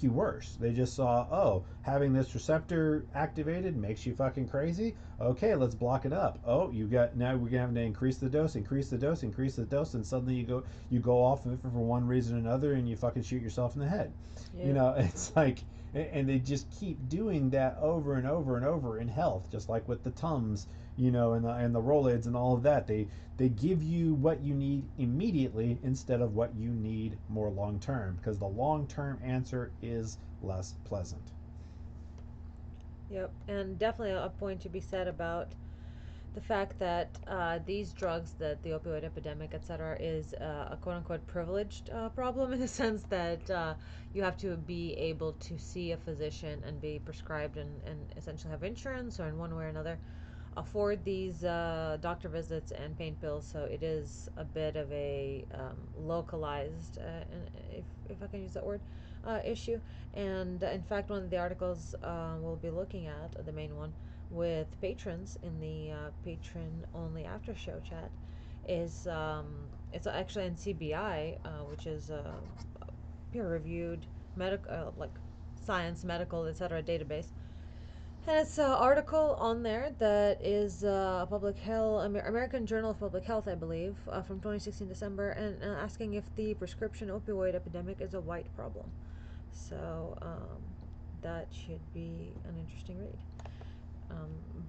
you worse. They just saw, oh, having this receptor activated makes you fucking crazy. Okay, let's block it up. Oh, now we're gonna have to increase the dose, and suddenly you go off of it for one reason or another, and you fucking shoot yourself in the head. Yeah. It's like, and they just keep doing that over and over and over in health, just like with the Tums, and the Rolaids and all of that. They give you what you need immediately instead of what you need more long term, because the long term answer is less pleasant. Yep, and definitely a point to be said about the fact that these drugs, that the opioid epidemic, etc., is a quote-unquote privileged problem, in the sense that you have to be able to see a physician and be prescribed and essentially have insurance, or in one way or another, afford these doctor visits and pain pills, so it is a bit of a localized, if I can use that word, issue. And in fact, one of the articles we'll be looking at, the main one, with patrons in the patron only after show chat, is it's actually in CBI, which is a peer reviewed medical, like science, medical, etc. database. And it's an article on there that is public health, American Journal of Public Health, I believe, from 2016 December, and asking if the prescription opioid epidemic is a white problem. So that should be an interesting read.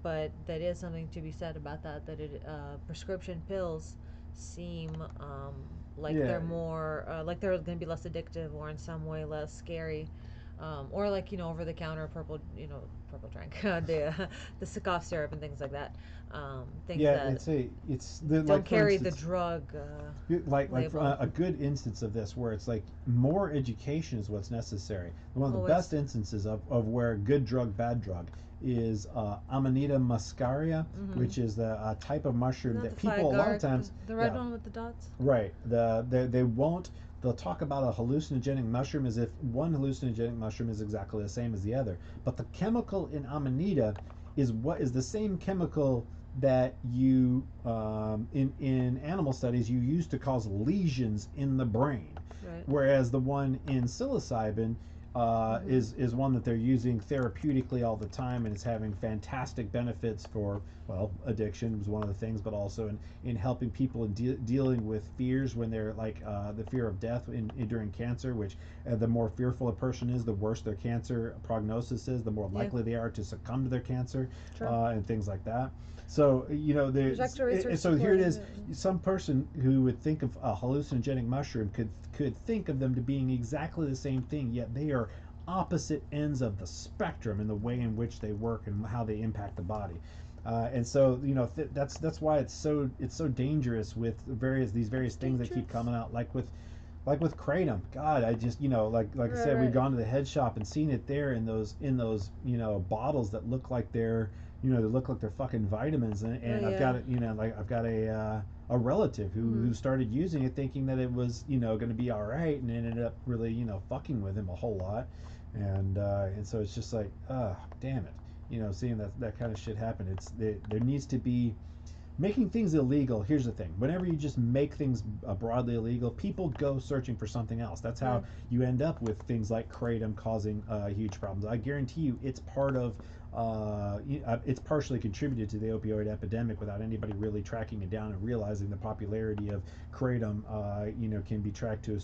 But that is something to be said about that. That prescription pills seem like Yeah. they're more like they're going to be less addictive, or in some way less scary, or like over the counter purple drink, the Sikoff syrup and things like that. Things Yeah, that it's the, don't like, for carry the instance, drug like label. a good instance of this where it's like more education is what's necessary. One of the Always. best instances of where good drug, bad drug is Amanita muscaria, which is the type of mushroom Not that the people a lot of Figart, times, the red yeah, one with the dots. right, they won't, they'll talk about a hallucinogenic mushroom as if one hallucinogenic mushroom is exactly the same as the other, but the chemical in Amanita is the same chemical that you in animal studies you use to cause lesions in the brain, Right. whereas the one in psilocybin is one that they're using therapeutically all the time, and it's having fantastic benefits for, well, addiction was one of the things, but also in helping people in dealing with fears when they're like the fear of death during cancer, which the more fearful a person is, the worse their cancer prognosis is, the more likely they are to succumb to their cancer, and things like that. So There's actual research so here it is. supporting it. Some person who would think of a hallucinogenic mushroom could think of them to being exactly the same thing, yet they are opposite ends of the spectrum in the way in which they work and how they impact the body. And so that's why it's so dangerous with these various things that keep coming out, like with kratom. God, I just like I said, we've gone to the head shop and seen it there in those bottles that look like they look like they're fucking vitamins, and I've got it, I've got a relative who started using it thinking that it was going to be all right, and ended up really fucking with him a whole lot, and so it's just like, damn it, seeing that kind of shit happen. There needs to be making things illegal. Here's the thing: whenever you just make things broadly illegal, people go searching for something else. That's how you end up with things like kratom causing huge problems. I guarantee you, it's it's partially contributed to the opioid epidemic without anybody really tracking it down and realizing the popularity of kratom. Can be tracked to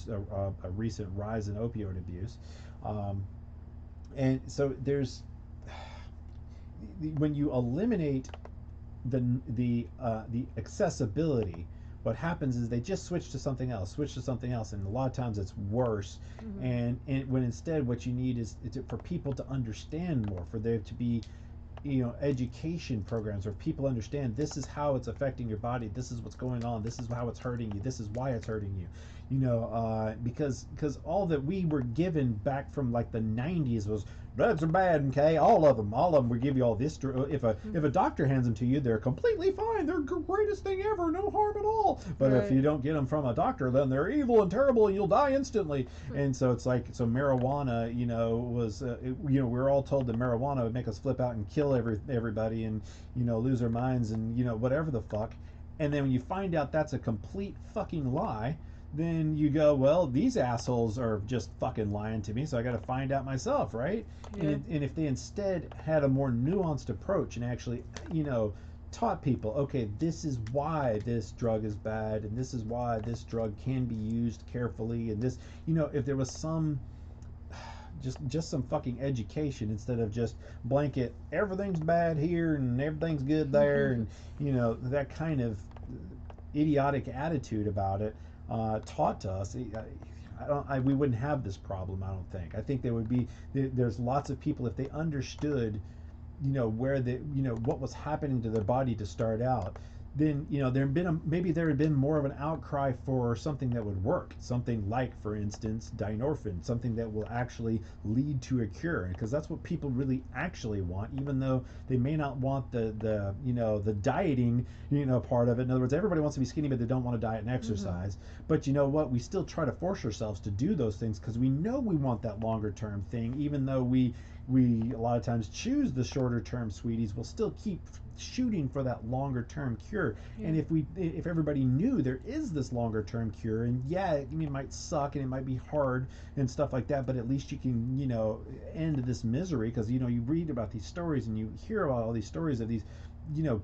a recent rise in opioid abuse, and so there's when you eliminate the accessibility, what happens is they just switch to something else, and a lot of times it's worse. And when instead what you need is for people to understand more, for there to be education programs where people understand this is how it's affecting your body, this is what's going on, this is how it's hurting you, this is why it's hurting you, because all that we were given back from like the 90s was drugs are bad, okay, all of them we give you all this. If a doctor hands them to you, they're completely fine, they're the greatest thing ever, no harm at all. But if you don't get them from a doctor, then they're evil and terrible and you'll die instantly. And so it's like, so marijuana was we're all told that marijuana would make us flip out and kill everybody and lose our minds and whatever the fuck. And then when you find out that's a complete fucking lie, then you go, well, these assholes are just fucking lying to me, so I got to find out myself, right? And if they instead had a more nuanced approach and actually taught people, okay, this is why this drug is bad, and this is why this drug can be used carefully, and this, if there was some just some fucking education instead of just blanket everything's bad here and everything's good there, and that kind of idiotic attitude about it taught to us, we wouldn't have this problem. I don't think. I think there's lots of people, if they understood where what was happening to their body to start out, then maybe there had been more of an outcry for something that would work, something like, for instance, dinorphin, something that will actually lead to a cure, because that's what people really actually want, even though they may not want the dieting part of it. In other words, everybody wants to be skinny, but they don't want to diet and exercise. But you know what? We still try to force ourselves to do those things because we know we want that longer term thing, even though we a lot of times choose the shorter term sweeties. We'll still keep shooting for that longer term cure. Yeah. And if everybody knew there is this longer term cure, and yeah, it might suck and it might be hard and stuff like that, but at least you can end this misery, because you read about these stories and you hear about all these stories of these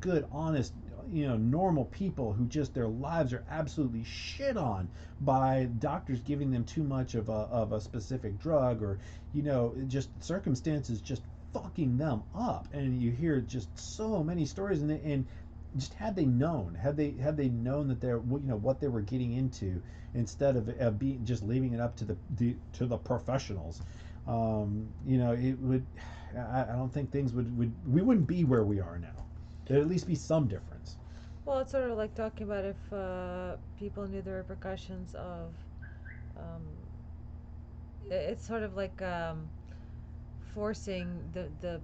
good, honest, normal people who just, their lives are absolutely shit on by doctors giving them too much of a specific drug, or just circumstances just fucking them up. And you hear just so many stories, and just had they known that they're what they were getting into, instead of being just leaving it up to the professionals, it would, I don't think things would we wouldn't be where we are now. There'd at least be some difference. Well, it's sort of like talking about if people knew the repercussions of. Um, it's sort of like forcing the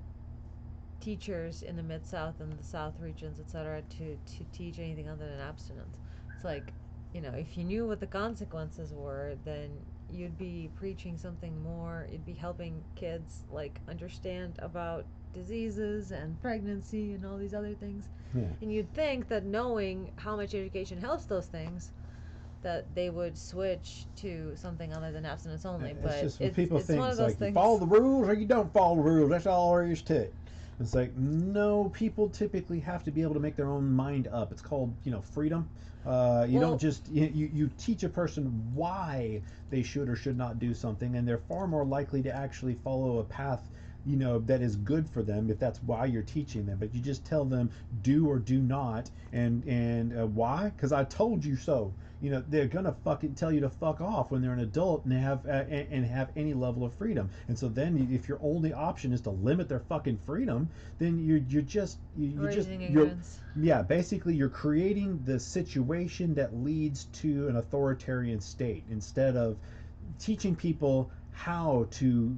teachers in the mid south and the south regions, etc., to teach anything other than abstinence. It's like, if you knew what the consequences were, then you'd be preaching something more. You'd be helping kids like understand about diseases and pregnancy and all these other things. Yeah. And you'd think that knowing how much education helps those things, that they would switch to something other than abstinence only. It's But just what people think. one of It's those like, you things. follow the rules or you don't follow the rules. That's all there is to it. It's like, no, people typically have to be able to make their own mind up. It's called, freedom. You Well, don't just you teach a person why they should or should not do something, and they're far more likely to actually follow a path that is good for them, if that's why you're teaching them. But you just tell them do or do not, and why? Because I told you so. They're gonna fucking tell you to fuck off when they're an adult and have any level of freedom. And so then, if your only option is to limit their fucking freedom, then you're just raising you're ignorance. yeah, basically you're creating the situation that leads to an authoritarian state, instead of teaching people how to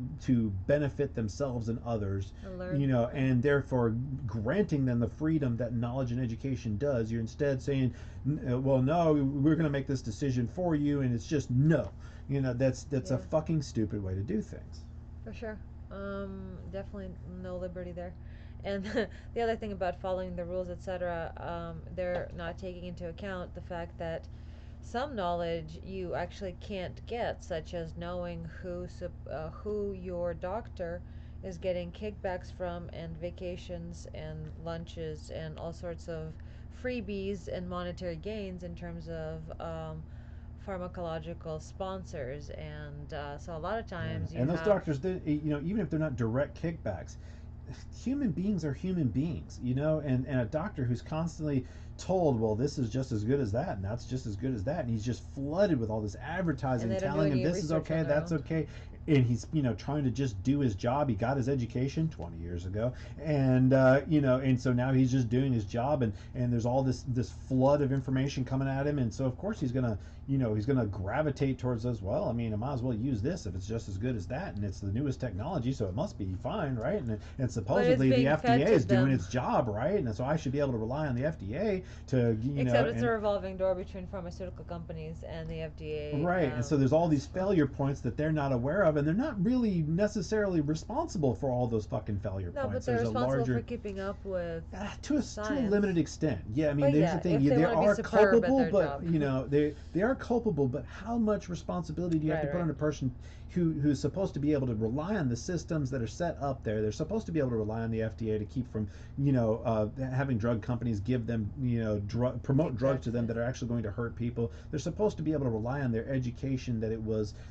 benefit themselves and others, Alert. and therefore granting them the freedom that knowledge and education does. You're instead saying, well, no, we're going to make this decision for you, and it's just no. That's Yeah. a fucking stupid way to do things. For sure. Definitely no liberty there. And the other thing about following the rules, etc., they're not taking into account the fact that some knowledge you actually can't get, such as knowing who your doctor is getting kickbacks from, and vacations and lunches and all sorts of freebies and monetary gains in terms of pharmacological sponsors. And so a lot of times you And those have. doctors, even if they're not direct kickbacks, human beings are human beings, and a doctor who's constantly told, well, this is just as good as that, and that's just as good as that, and he's just flooded with all this advertising And they don't do telling him any this is research okay, on their that's own. okay, and he's trying to just do his job. He got his education 20 years ago, and and so now he's just doing his job, and there's all this flood of information coming at him, and so of course he's gonna gravitate towards us. Well, I mean, I might as well use this if it's just as good as that, and it's the newest technology, so it must be fine, right? And supposedly the being fed FDA to is doing them. its job, right? And so I should be able to rely on the FDA to Except it's and, a revolving door between pharmaceutical companies and the FDA. right. And so there's all these failure points that they're not aware of, and they're not really necessarily responsible for all those fucking failure No, but points. they're There's a responsible larger for keeping up with to a science. limited extent. Yeah, I mean, But there's yeah, the thing. if they They wanna be are superb at culpable, their but job. they are culpable. But how much responsibility do you have to Right, put right. on a person who's supposed to be able to rely on the systems that are set up there? They're supposed to be able to rely on the FDA to keep from having drug companies give them promote drugs to them that are actually going to hurt people. They're supposed to be able to rely on their education,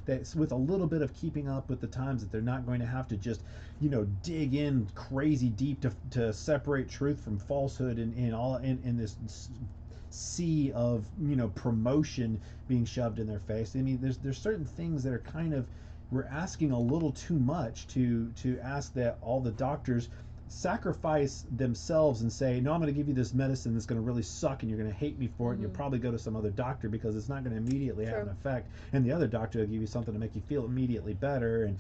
that's with a little bit of keeping up with the times, that they're not going to have to just dig in crazy deep to separate truth from falsehood, in this sea of promotion being shoved in their face. I mean, there's certain things that are kind of, we're asking a little too much to ask that all the doctors sacrifice themselves and say, no, I'm going to give you this medicine that's going to really suck and you're going to hate me for it, and you'll probably go to some other doctor because it's not going to immediately have an effect, and the other doctor will give you something to make you feel immediately better. And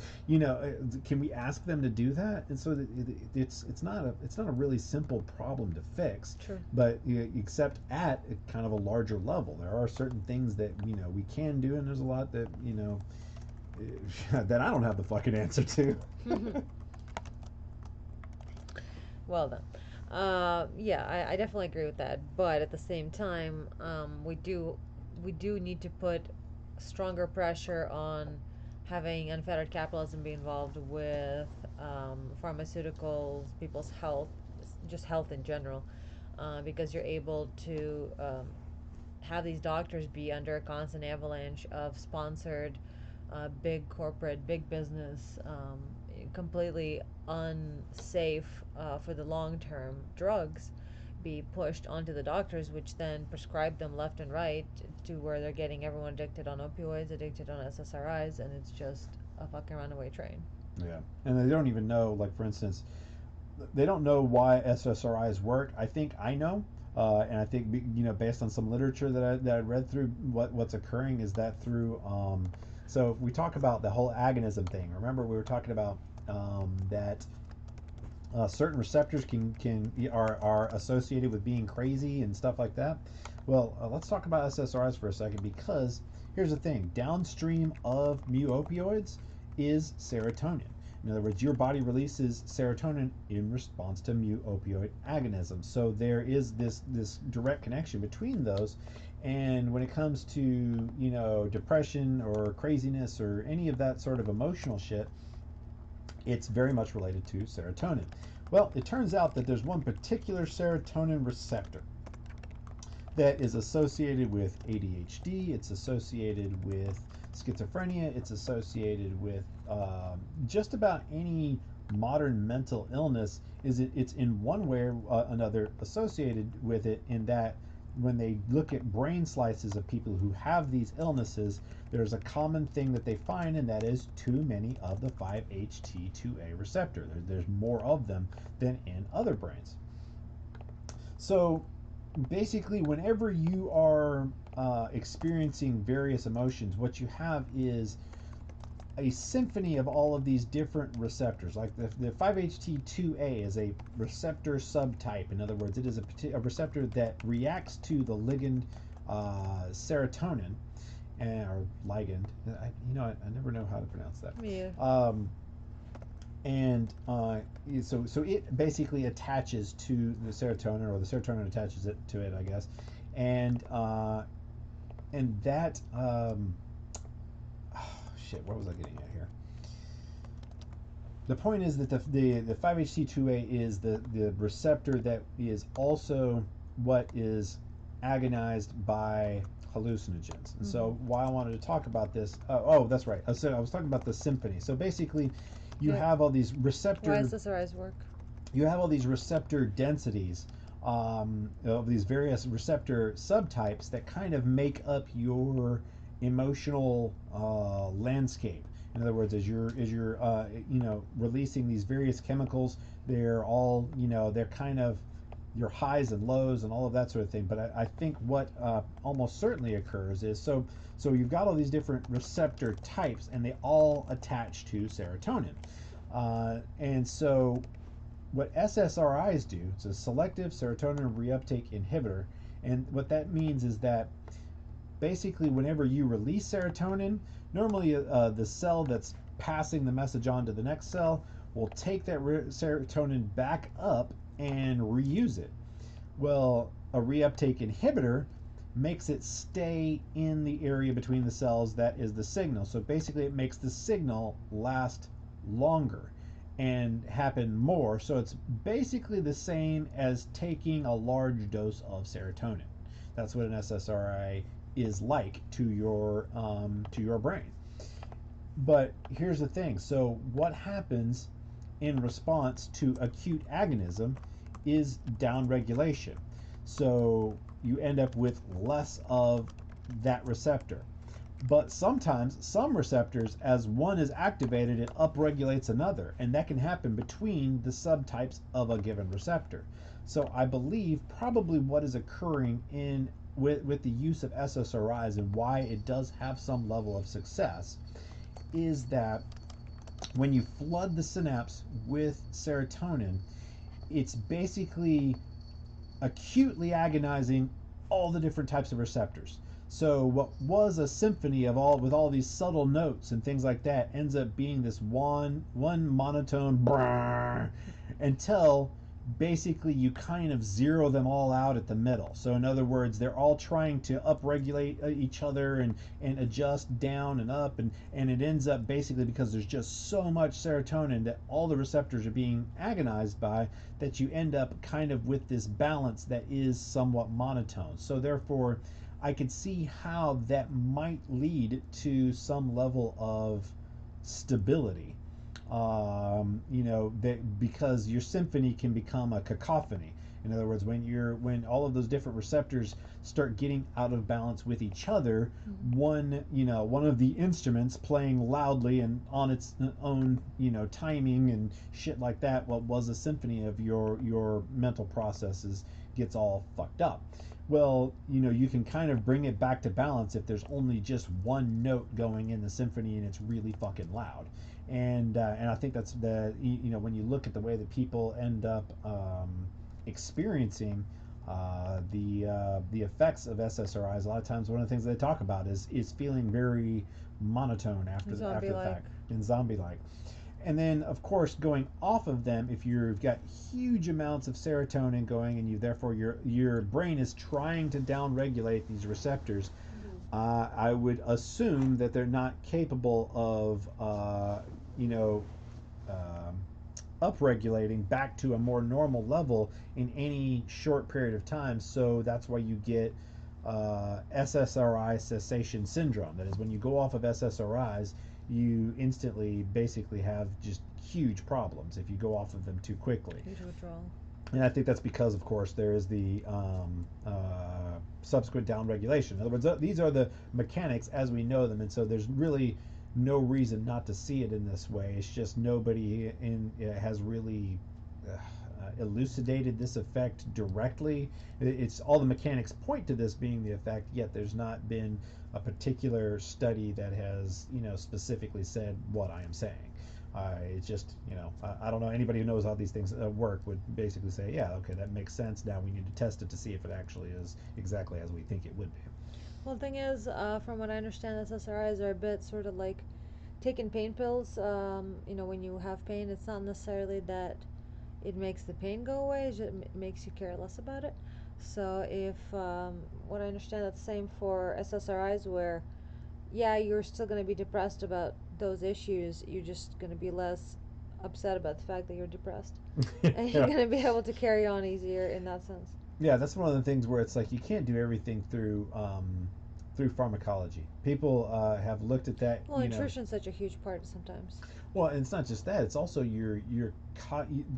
can we ask them to do that? And so it's not a really simple problem to fix. True. But except at a kind of a larger level, there are certain things that we can do, and there's a lot that that I don't have the fucking answer to. Well done. Yeah, I definitely agree with that. But at the same time, we do need to put stronger pressure on having unfettered capitalism be involved with pharmaceuticals, people's health, just health in general, because you're able to have these doctors be under a constant avalanche of sponsored, big corporate, big business, completely unsafe for the long term drugs be pushed onto the doctors, which then prescribe them left and right to where they're getting everyone addicted on opioids, addicted on SSRIs, and it's just a fucking runaway train. Yeah, and they don't even know, like, for instance, they don't know why SSRIs work. I think I know, and I think based on some literature that I read through, what's occurring is that through so if we talk about the whole agonism thing. Remember we were talking about that certain receptors are associated with being crazy and stuff like that. Well, let's talk about SSRIs for a second, because here's the thing: downstream of mu opioids is serotonin. In other words, your body releases serotonin in response to mu opioid agonism. So there is this direct connection between those. And when it comes to depression or craziness or any of that sort of emotional shit, it's very much related to serotonin. Well, it turns out that there's one particular serotonin receptor that is associated with ADHD, it's associated with schizophrenia, it's associated with just about any modern mental illness. It's in one way or another associated with it, in that when they look at brain slices of people who have these illnesses, there's a common thing that they find, and that is too many of the 5-HT2A receptor. There's more of them than in other brains. So basically, whenever you are experiencing various emotions, what you have is a symphony of all of these different receptors. Like the 5-HT2A is a receptor subtype. In other words, it is a receptor that reacts to the ligand serotonin, or ligand. I never know how to pronounce that. Yeah. So it basically attaches to the serotonin, or the serotonin attaches to it, I guess, and that shit. What was I getting at here? The point is that the 5-HT2A is the receptor that is also what is agonized by hallucinogens. And so why I wanted to talk about this, that's right. I was talking about the symphony. So basically, you have all these receptor. Why SSRIs work? You have all these receptor densities of these various receptor subtypes that kind of make up your emotional landscape. In other words, as you're releasing these various chemicals, they're all they're kind of your highs and lows and all of that sort of thing. But I think what almost certainly occurs is so you've got all these different receptor types, and they all attach to serotonin. And so what SSRIs do, it's a selective serotonin reuptake inhibitor, and what that means is that basically whenever you release serotonin, normally the cell that's passing the message on to the next cell will take that serotonin back up and reuse it. Well, a reuptake inhibitor makes it stay in the area between the cells that is the signal. So basically it makes the signal last longer and happen more. So it's basically the same as taking a large dose of serotonin. That's what an SSRI is like to your brain. But here's the thing. So what happens in response to acute agonism is downregulation. So you end up with less of that receptor. But sometimes some receptors, as one is activated, it upregulates another, and that can happen between the subtypes of a given receptor. So I believe probably what is occurring in with the use of SSRIs and why it does have some level of success is that when you flood the synapse with serotonin, it's basically acutely agonizing all the different types of receptors. So what was a symphony of all with all these subtle notes and things like that ends up being this one monotone brrr, until basically you kind of zero them all out at the middle. So in other words, they're all trying to upregulate each other and adjust down and up, and it ends up basically because there's just so much serotonin that all the receptors are being agonized by, that you end up kind of with this balance that is somewhat monotone. So therefore I could see how that might lead to some level of stability. That because your symphony can become a cacophony. In other words, when all of those different receptors start getting out of balance with each other, one of the instruments playing loudly and on its own timing and shit like that, what was a symphony of your mental processes, gets all fucked up. Well, you can kind of bring it back to balance if there's only just one note going in the symphony and it's really fucking loud. And I think that's when you look at the way that people end up experiencing the effects of SSRIs, a lot of times one of the things they talk about is feeling very monotone after the fact, and zombie-like. And then, of course, going off of them, if you've got huge amounts of serotonin going, and therefore your brain is trying to downregulate these receptors, I would assume that they're not capable of, upregulating back to a more normal level in any short period of time. So that's why you get SSRI cessation syndrome. That is, when you go off of SSRIs, you instantly basically have just huge problems if you go off of them too quickly. Huge withdrawal. And I think that's because, of course, there is the subsequent downregulation. In other words, these are the mechanics as we know them, and so there's really no reason not to see it in this way. It's just nobody has really elucidated this effect directly. It's all the mechanics point to this being the effect, yet there's not been a particular study that has specifically said what I am saying. It's just, I don't know, anybody who knows how these things work would basically say, yeah, okay, that makes sense. Now we need to test it to see if it actually is exactly as we think it would be. Well, the thing is, from what I understand, SSRIs are a bit sort of like taking pain pills. When you have pain, it's not necessarily that it makes the pain go away, it just makes you care less about it. So if, what I understand, that's the same for SSRIs, where yeah, you're still going to be depressed about those issues. You're just going to be less upset about the fact that you're depressed. And you're Yeah. going to be able to carry on easier in that sense. Yeah, that's one of the things where it's like you can't do everything through pharmacology. People have looked at that. Well, nutrition's such a huge part sometimes. Well, and it's not just that; it's also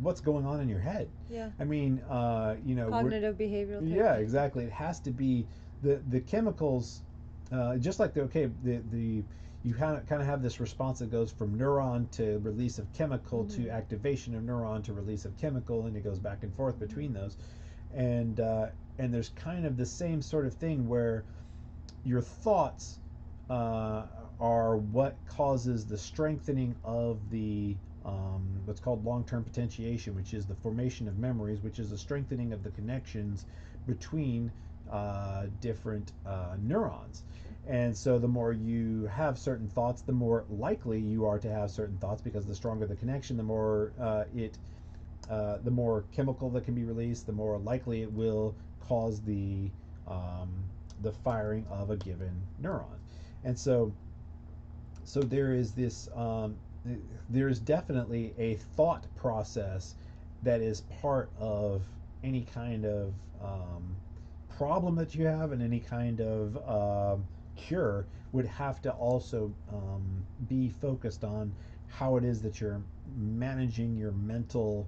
what's going on in your head. Yeah. I mean, Cognitive behavioral therapy. yeah, exactly. It has to be the chemicals, just like the you kind of have this response that goes from neuron to release of chemical to activation of neuron to release of chemical, and it goes back and forth between those. And there's kind of the same sort of thing where your thoughts are what causes the strengthening of the what's called long-term potentiation, which is the formation of memories, which is a strengthening of the connections between different neurons. And so the more you have certain thoughts, the more likely you are to have certain thoughts, because the stronger the connection, the more the more chemical that can be released, the more likely it will cause the firing of a given neuron. And so there is this there is definitely a thought process that is part of any kind of problem that you have, and any kind of cure would have to also be focused on how it is that you're managing your mental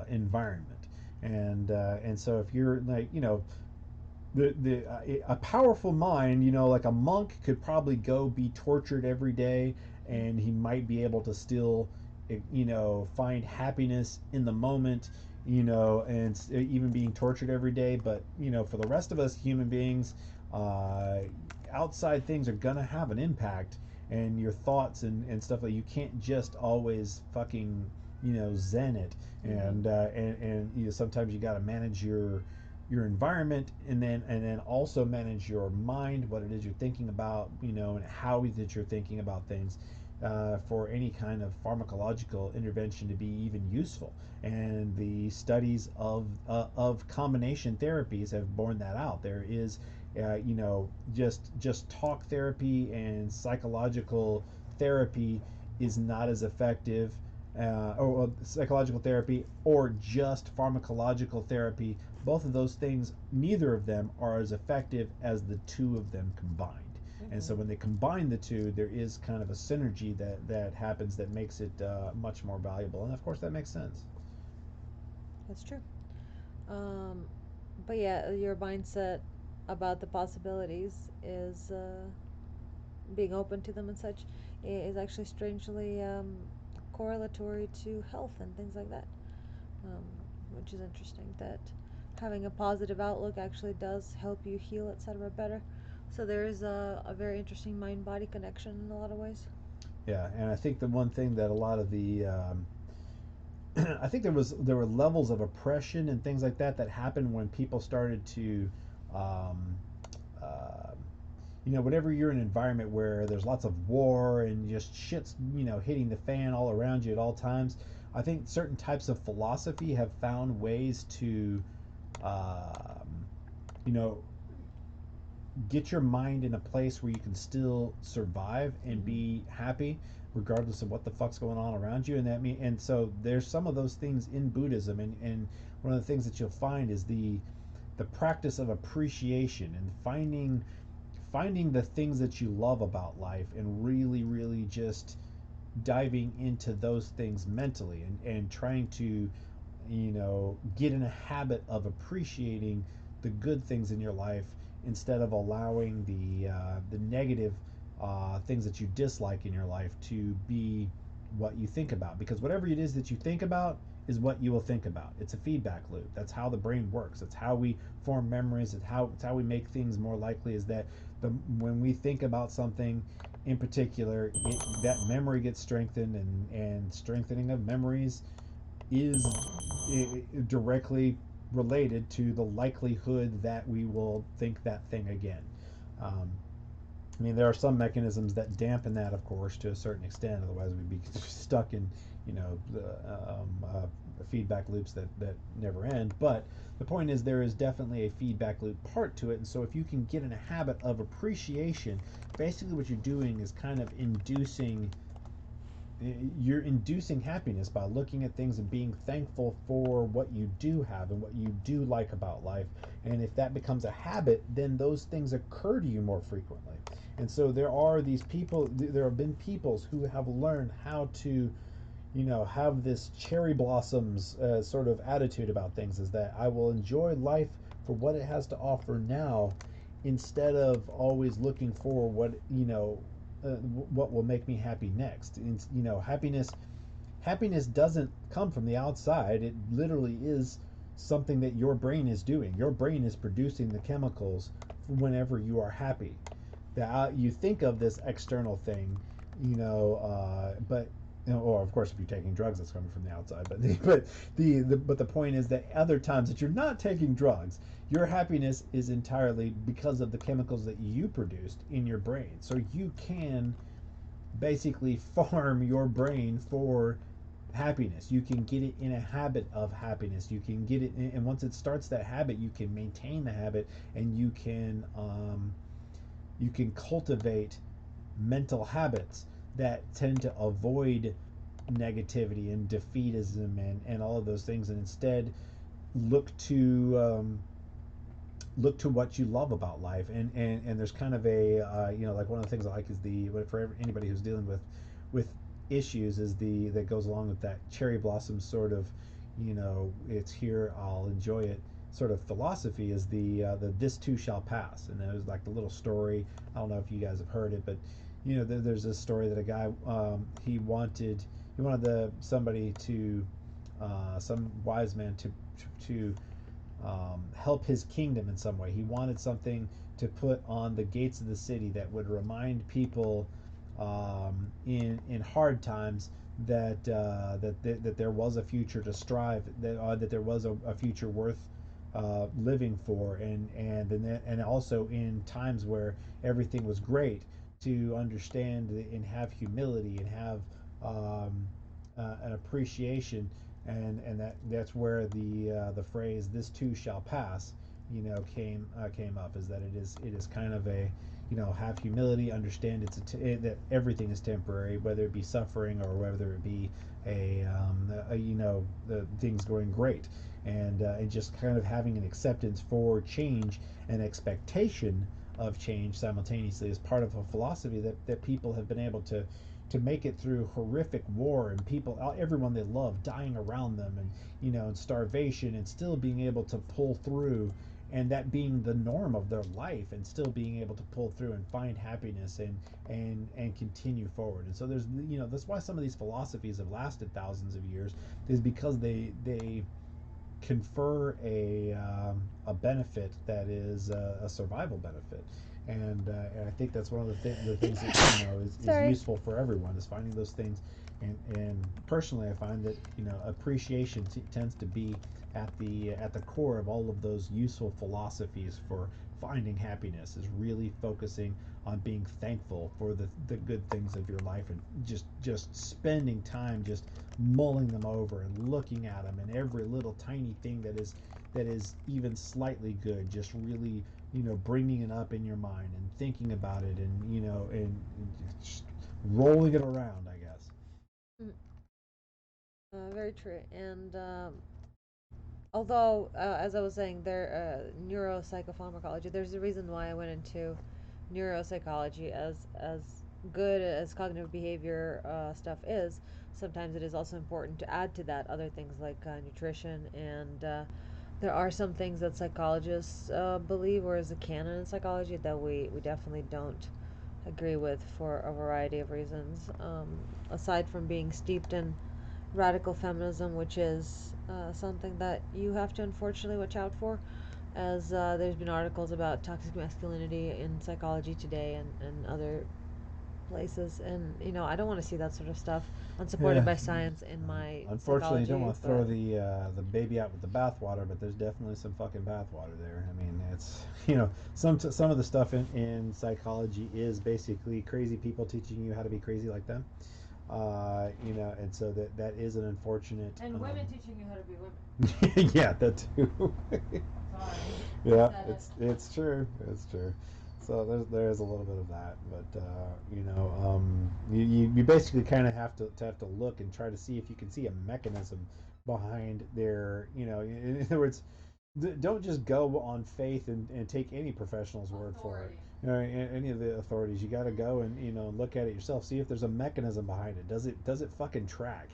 environment. And so if you're like, a powerful mind, like a monk could probably go be tortured every day, and he might be able to still, find happiness in the moment, and even being tortured every day. But for the rest of us human beings, uh, outside things are gonna have an impact, and your thoughts and stuff like you can't just always fucking zen it, and sometimes you got to manage your environment, and then also manage your mind, what it is you're thinking about, and how that you're thinking about things, for any kind of pharmacological intervention to be even useful. And the studies of combination therapies have borne that out. There is, just talk therapy and psychological therapy is not as effective, or psychological therapy or just pharmacological therapy. Both of those things, neither of them are as effective as the two of them combined. And so when they combine the two, there is kind of a synergy that happens that makes it much more valuable. And of course, that makes sense. That's true. Um, but yeah, your mindset about the possibilities is being open to them and such is actually strangely correlatory to health and things like that, um, which is interesting. That having a positive outlook actually does help you heal, etc., better. So there is a very interesting mind-body connection in a lot of ways. Yeah, and I think the one thing that a lot of the I think there were levels of oppression and things like that happened when people started to, um, uh, whenever you're in an environment where there's lots of war and just shit's hitting the fan all around you at all times. I think certain types of philosophy have found ways to, um, you know, get your mind in a place where you can still survive and Mm-hmm. be happy regardless of what the fuck's going on around you. And so there's some of those things in Buddhism, and one of the things that you'll find is the practice of appreciation and finding the things that you love about life, and really really just diving into those things mentally, and trying to get in a habit of appreciating the good things in your life, instead of allowing the negative things that you dislike in your life to be what you think about. Because whatever it is that you think about is what you will think about. It's a feedback loop. That's how the brain works. It's how we form memories. It's how we make things more likely. Is that when we think about something in particular, that memory gets strengthened, and strengthening of memories is directly related to the likelihood that we will think that thing again. Um, I mean, there are some mechanisms that dampen that, of course, to a certain extent. Otherwise, we'd be stuck in, the feedback loops that never end. But the point is, there is definitely a feedback loop part to it. And so, if you can get in a habit of appreciation, basically what you're doing is kind of you're inducing happiness by looking at things and being thankful for what you do have and what you do like about life. And if that becomes a habit, then those things occur to you more frequently. And so there have been peoples who have learned how to, have this cherry blossoms sort of attitude about things, is that I will enjoy life for what it has to offer now, instead of always looking for what will make me happy next. And, happiness doesn't come from the outside. It literally is something that your brain is doing. Your brain is producing the chemicals whenever you are happy. That you think of this external thing, but or of course if you're taking drugs, that's coming from the outside. But the point is that other times that you're not taking drugs, your happiness is entirely because of the chemicals that you produced in your brain. So you can basically farm your brain for happiness. You can get it in a habit of happiness. You can get it, and once it starts that habit, you can maintain the habit, and you can cultivate mental habits that tend to avoid negativity and defeatism and all of those things, and instead look to what you love about life. And there's kind of a like one of the things I like is for anybody who's dealing with issues, is that goes along with that cherry blossom sort of, it's here, I'll enjoy it, sort of philosophy is the this too shall pass, and it was like the little story. I don't know if you guys have heard it, but there's this story that a guy he wanted somebody to some wise man to help his kingdom in some way. He wanted something to put on the gates of the city that would remind people in hard times that there was a future to strive, that there was a future worth living for, and also in times where everything was great, to understand and have humility and have an appreciation, and that's where the phrase "this too shall pass" came up, is that it is kind of a, have humility, understand that everything is temporary, whether it be suffering or whether it be the things going great, and just kind of having an acceptance for change and expectation of change simultaneously is part of a philosophy that people have been able to make it through horrific war, and people, everyone they love, dying around them, and starvation, and still being able to pull through, and that being the norm of their life, and still being able to pull through and find happiness, and continue forward. And so that's why some of these philosophies have lasted thousands of years, is because they confer a benefit that is a survival benefit, and I think that's one of the things that is Sorry. useful for everyone, is finding those things, and personally I find that appreciation tends to be at the core of all of those useful philosophies for finding happiness, is really focusing on being thankful for the good things of your life, and just spending time just mulling them over and looking at them, and every little tiny thing that is even slightly good, just really bringing it up in your mind and thinking about it, and just rolling it around, I guess. Mm, very true. And although, as I was saying, neuropsychopharmacology. There's a reason why I went into neuropsychology. As good as cognitive behavior stuff is, sometimes it is also important to add to that other things like nutrition, and there are some things that psychologists believe, or is a canon in psychology, that we definitely don't agree with for a variety of reasons. Aside from being steeped in radical feminism, which is something that you have to unfortunately watch out for, as there's been articles about toxic masculinity in Psychology Today and other places, and I don't want to see that sort of stuff unsupported Yeah. by science in my Unfortunately, you don't psychology. want to throw But the baby out with the bathwater, but there's definitely some fucking bathwater there. I mean, it's some of the stuff in psychology is basically crazy people teaching you how to be crazy like them. And so that is an unfortunate. and women teaching you how to be women. Yeah, that too. Sorry. Yeah, Said it. it's true. It's true. So there's a little bit of that, but you basically kind of have to look and try to see if you can see a mechanism behind their, in other words, don't just go on faith and take any professional's word for it. Authority. Any of the authorities, you got to go and look at it yourself, see if there's a mechanism behind it. Does it fucking track?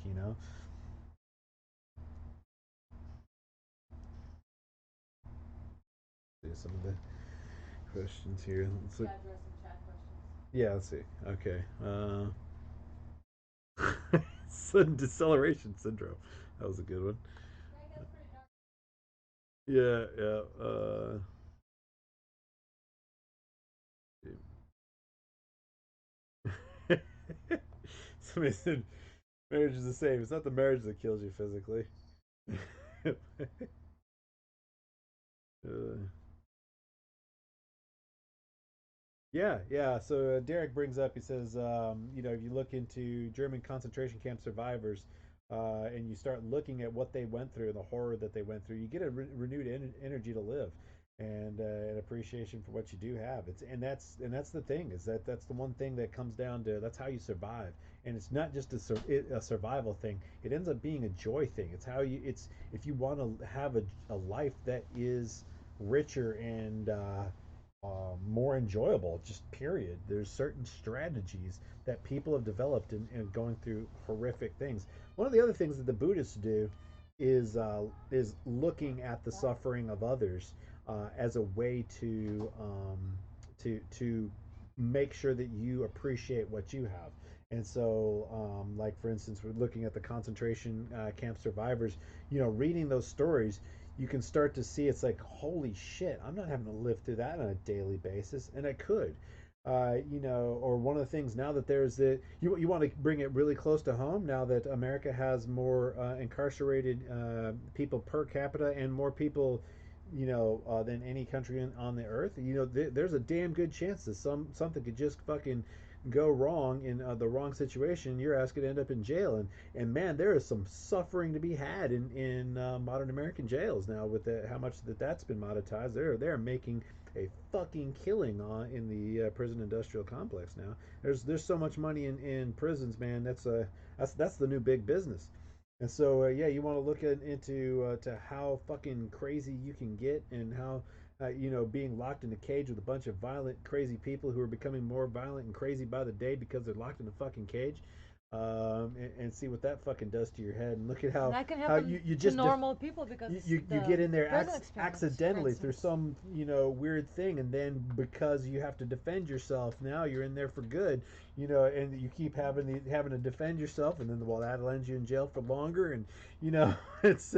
See some of the questions here. Let's look. Yeah, address some chat questions. Yeah, let's see. Okay. Sudden deceleration syndrome. That was a good one. Yeah, yeah. Somebody said marriage is the same. It's not the marriage that kills you physically. uh, Yeah, yeah. So Derek brings up, he says, if you look into German concentration camp survivors, and you start looking at what they went through, the horror that they went through, you get a renewed energy to live, and an appreciation for what you do have. And that's the thing, is that's the one thing that comes down to, that's how you survive, and it's not just a survival thing. It ends up being a joy thing. It's if you want to have a life that is richer and more enjoyable, just period. There's certain strategies that people have developed in going through horrific things. One of the other things that the Buddhists do is looking at the suffering of others as a way to make sure that you appreciate what you have. And so, like for instance, we're looking at the concentration camp survivors. Reading those stories, you can start to see it's like, holy shit, I'm not having to live through that on a daily basis, and I could. Or one of the things now that there's you want to bring it really close to home now that America has more incarcerated people per capita and more people, than any country on the earth. There's a damn good chance that something could just fucking go wrong in the wrong situation. Your ass could end up in jail, and man, there is some suffering to be had in modern American jails now with how much that's been monetized. They're making a fucking killing in the prison industrial complex now. There's so much money in prisons, man. That's the new big business. And so yeah, you want to look into to how fucking crazy you can get, and how being locked in a cage with a bunch of violent, crazy people who are becoming more violent and crazy by the day because they're locked in a fucking cage, and see what that fucking does to your head. And look at And how that can how happen you to just normal people because you the get in there prison experiments, accidentally for through instance. some weird thing, and then because you have to defend yourself, now you're in there for good, and you keep having to defend yourself, and then well, that lands you in jail for longer, and it's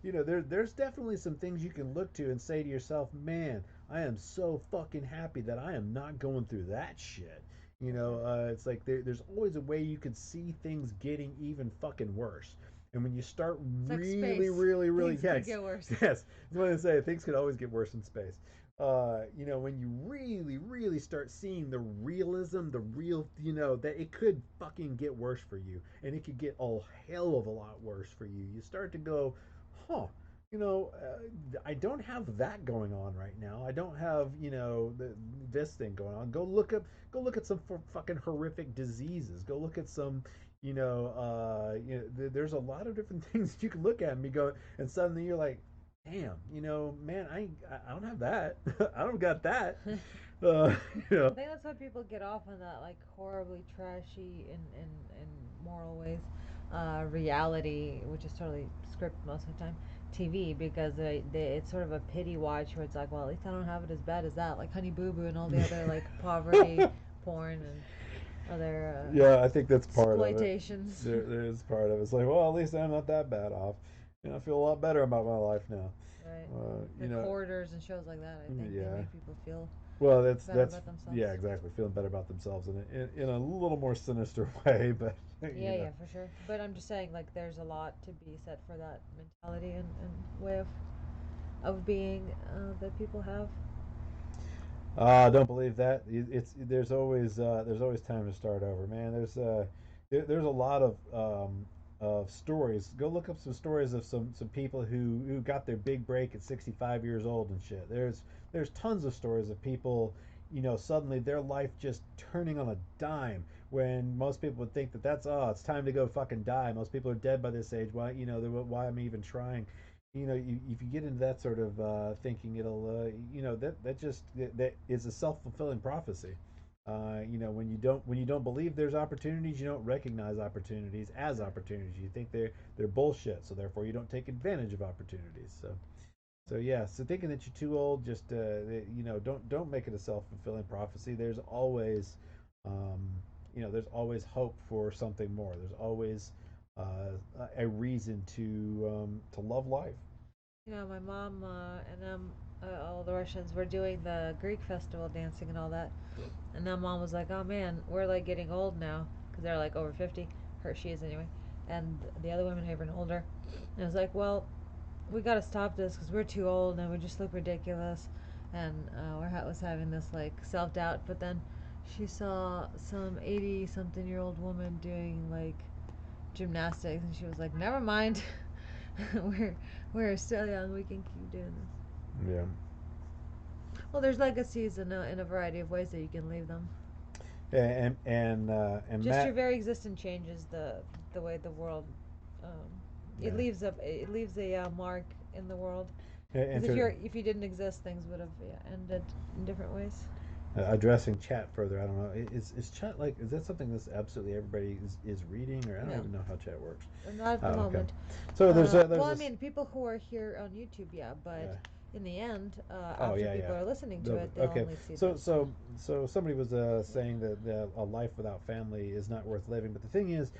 there's definitely some things you can look to and say to yourself, man, I am so fucking happy that I am not going through that shit. It's like there's always a way you could see things getting even fucking worse. And when you start It's like really, space. really, really, Things could yes, get worse. yes, I was going to say things could always get worse in space. When you really, really start seeing the realism, the real, that it could fucking get worse for you, and it could get a hell of a lot worse for you. You start to go, huh, I don't have that going on right now. I don't have, this thing going on. Go look at some fucking horrific diseases. Go look at some, there's a lot of different things you can look at and be going, and suddenly you're like, damn, man, I don't have that. I don't got that. Uh, you I know, think that's why people get off on that like horribly trashy in moral ways, reality, which is totally scripted most of the time, TV, because it's sort of a pity watch where it's like, well, at least I don't have it as bad as that, like Honey Boo Boo and all the other like poverty porn and other yeah, I think that's part of it. exploitations. There is part of it. It's like, well, at least I'm not that bad off. I feel a lot better about my life now. Right. Uh, you Like know, hoarders and shows like that, I think they yeah. make people feel Well, better that's about themselves. yeah, exactly. Feeling better about themselves in a little more sinister way, but Yeah, yeah, for sure. But I'm just saying, like, there's a lot to be said for that mentality and way of being that people have. Don't believe that. It's there's always time to start over, man. There's a lot of stories. Go look up some stories of some people who got their big break at 65 years old and shit. There's tons of stories of people, suddenly their life just turning on a dime when most people would think that that's, oh, it's time to go fucking die. Most people are dead by this age. Why am I even trying? If you get into that sort of thinking, it'll that is a self-fulfilling prophecy. When you don't believe there's opportunities, you don't recognize opportunities as opportunities. You think they're bullshit, so therefore you don't take advantage of opportunities. So yeah, so thinking that you're too old, just don't make it a self-fulfilling prophecy. There's always hope for something more. There's always a reason to love life. My mom and all the Russians were doing the Greek festival dancing and all that. And then mom was like, oh man, we're like getting old now. Because they're like over 50. She is anyway. And the other women are even older. And I was like, well, we gotta stop this because we're too old and we just look ridiculous. And was having this like self doubt. But then she saw some 80 something year old woman doing like gymnastics, and she was like, never mind. we're we're still young. We can keep doing this. Yeah. Well, there's legacies in a variety of ways that you can leave them. And Just Matt. your very existence changes the way the world. Um, Yeah. it leaves a mark in the world. And Because to if you didn't exist, things would have ended in different ways. Addressing chat further, I don't know. Is chat like, is that something that's absolutely everybody is reading, or I don't No, even know how chat works. not at Oh, the okay. moment. So there's Well, I this. mean, people who are here on YouTube, yeah, but Yeah. in the end, Oh after yeah, people yeah. are listening to No, it, they'll okay. only see So this. somebody was saying that a life without family is not worth living. But the thing is,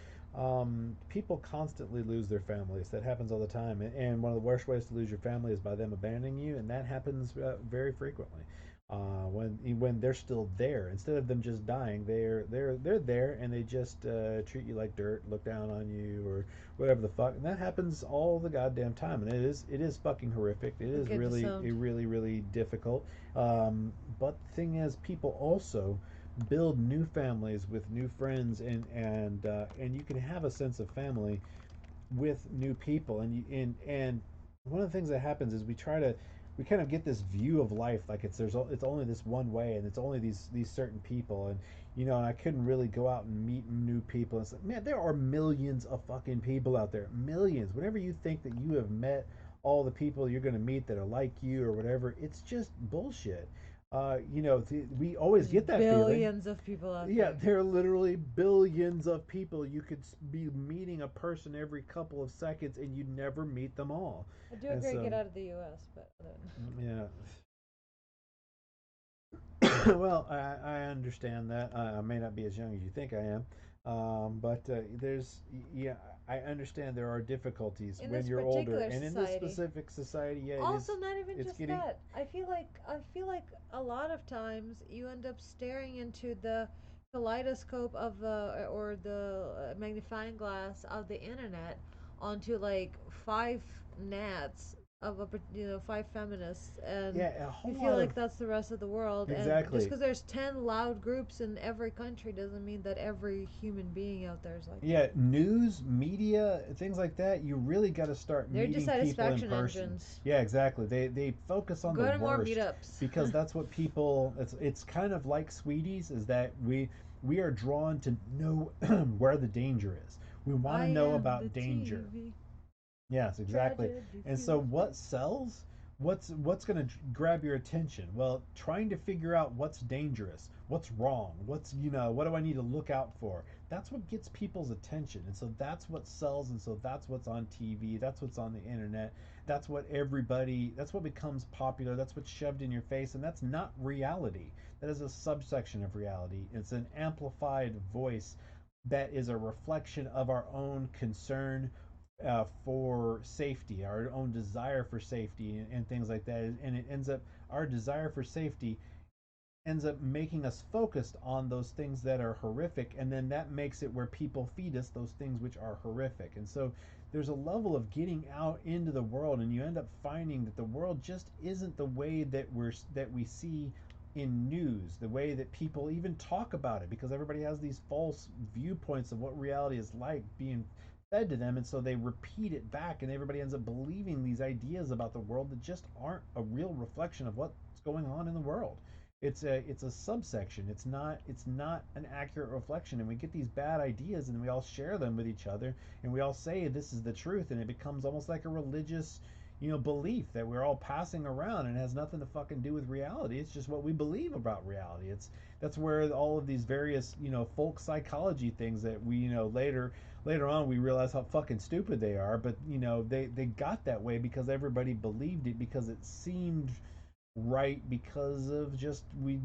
people constantly lose their families. That happens all the time. And one of the worst ways to lose your family is by them abandoning you, and that happens very frequently. When they're still there, instead of them just dying, they're there, and they just treat you like dirt, look down on you, or whatever the fuck. And that happens all the goddamn time, and it is fucking horrific. It is Forget the really sound. really difficult. But the thing is, people also build new families with new friends, and you can have a sense of family with new people, and one of the things that happens is we kind of get this view of life like it's only this one way, and it's only these certain people, and and I couldn't really go out and meet new people. And it's like, man, there are millions of fucking people out there, millions. Whenever you think that you have met all the people you're going to meet that are like you or whatever, it's just bullshit. We always There's get that feeling. billions of people out Yeah, there. there are literally billions of people. You could be meeting a person every couple of seconds, and you'd never meet them all. I do And agree, get so, out of the U.S., but other yeah. Well, I understand that. I may not be as young as you think I am, but yeah, I understand there are difficulties in when this you're older, particular and in this society. specific society, yeah, Also, not even it's just getting, that. I feel like a lot of times you end up staring into the kaleidoscope of the or the magnifying glass of the internet onto like five gnats of five feminists, and yeah, a whole you feel lot like of, that's the rest of the world. And just exactly. because there's 10 loud groups in every country doesn't mean that every human being out there is like that. Yeah, news, media, things like that, you really got to start They're meeting people in dissatisfaction person. engines. Yeah, exactly. They focus on the Go to more worst meetups. because that's what people, it's kind of like Sweeties, is that we are drawn to know where the danger is. We want I to know am the about danger. TV. Yes, exactly. Tragedy And so fuels what me. sells? What's going to grab your attention? Well, trying to figure out what's dangerous, what's wrong, what do I need to look out for? That's what gets people's attention. And so that's what sells, and so that's what's on TV, that's what's on the internet. That's what becomes popular, that's what's shoved in your face, and that's not reality. That is a subsection of reality. It's an amplified voice that is a reflection of our own concern for safety, our own desire for safety, and things like that. And it ends up, our desire for safety ends up making us focused on those things that are horrific, and then that makes it where people feed us those things which are horrific. And so there's a level of getting out into the world, and you end up finding that the world just isn't the way that we see in news, the way that people even talk about it, because everybody has these false viewpoints of what reality is like being fed to them, and so they repeat it back, and everybody ends up believing these ideas about the world that just aren't a real reflection of what's going on in the world. It's a subsection. It's not an accurate reflection, and we get these bad ideas, and we all share them with each other, and we all say this is the truth, and it becomes almost like a religious, belief that we're all passing around, and it has nothing to fucking do with reality. It's just what we believe about reality. That's where all of these various, folk psychology things that we, later on we realize how fucking stupid they are, but they got that way because everybody believed it, because it seemed right, because of just we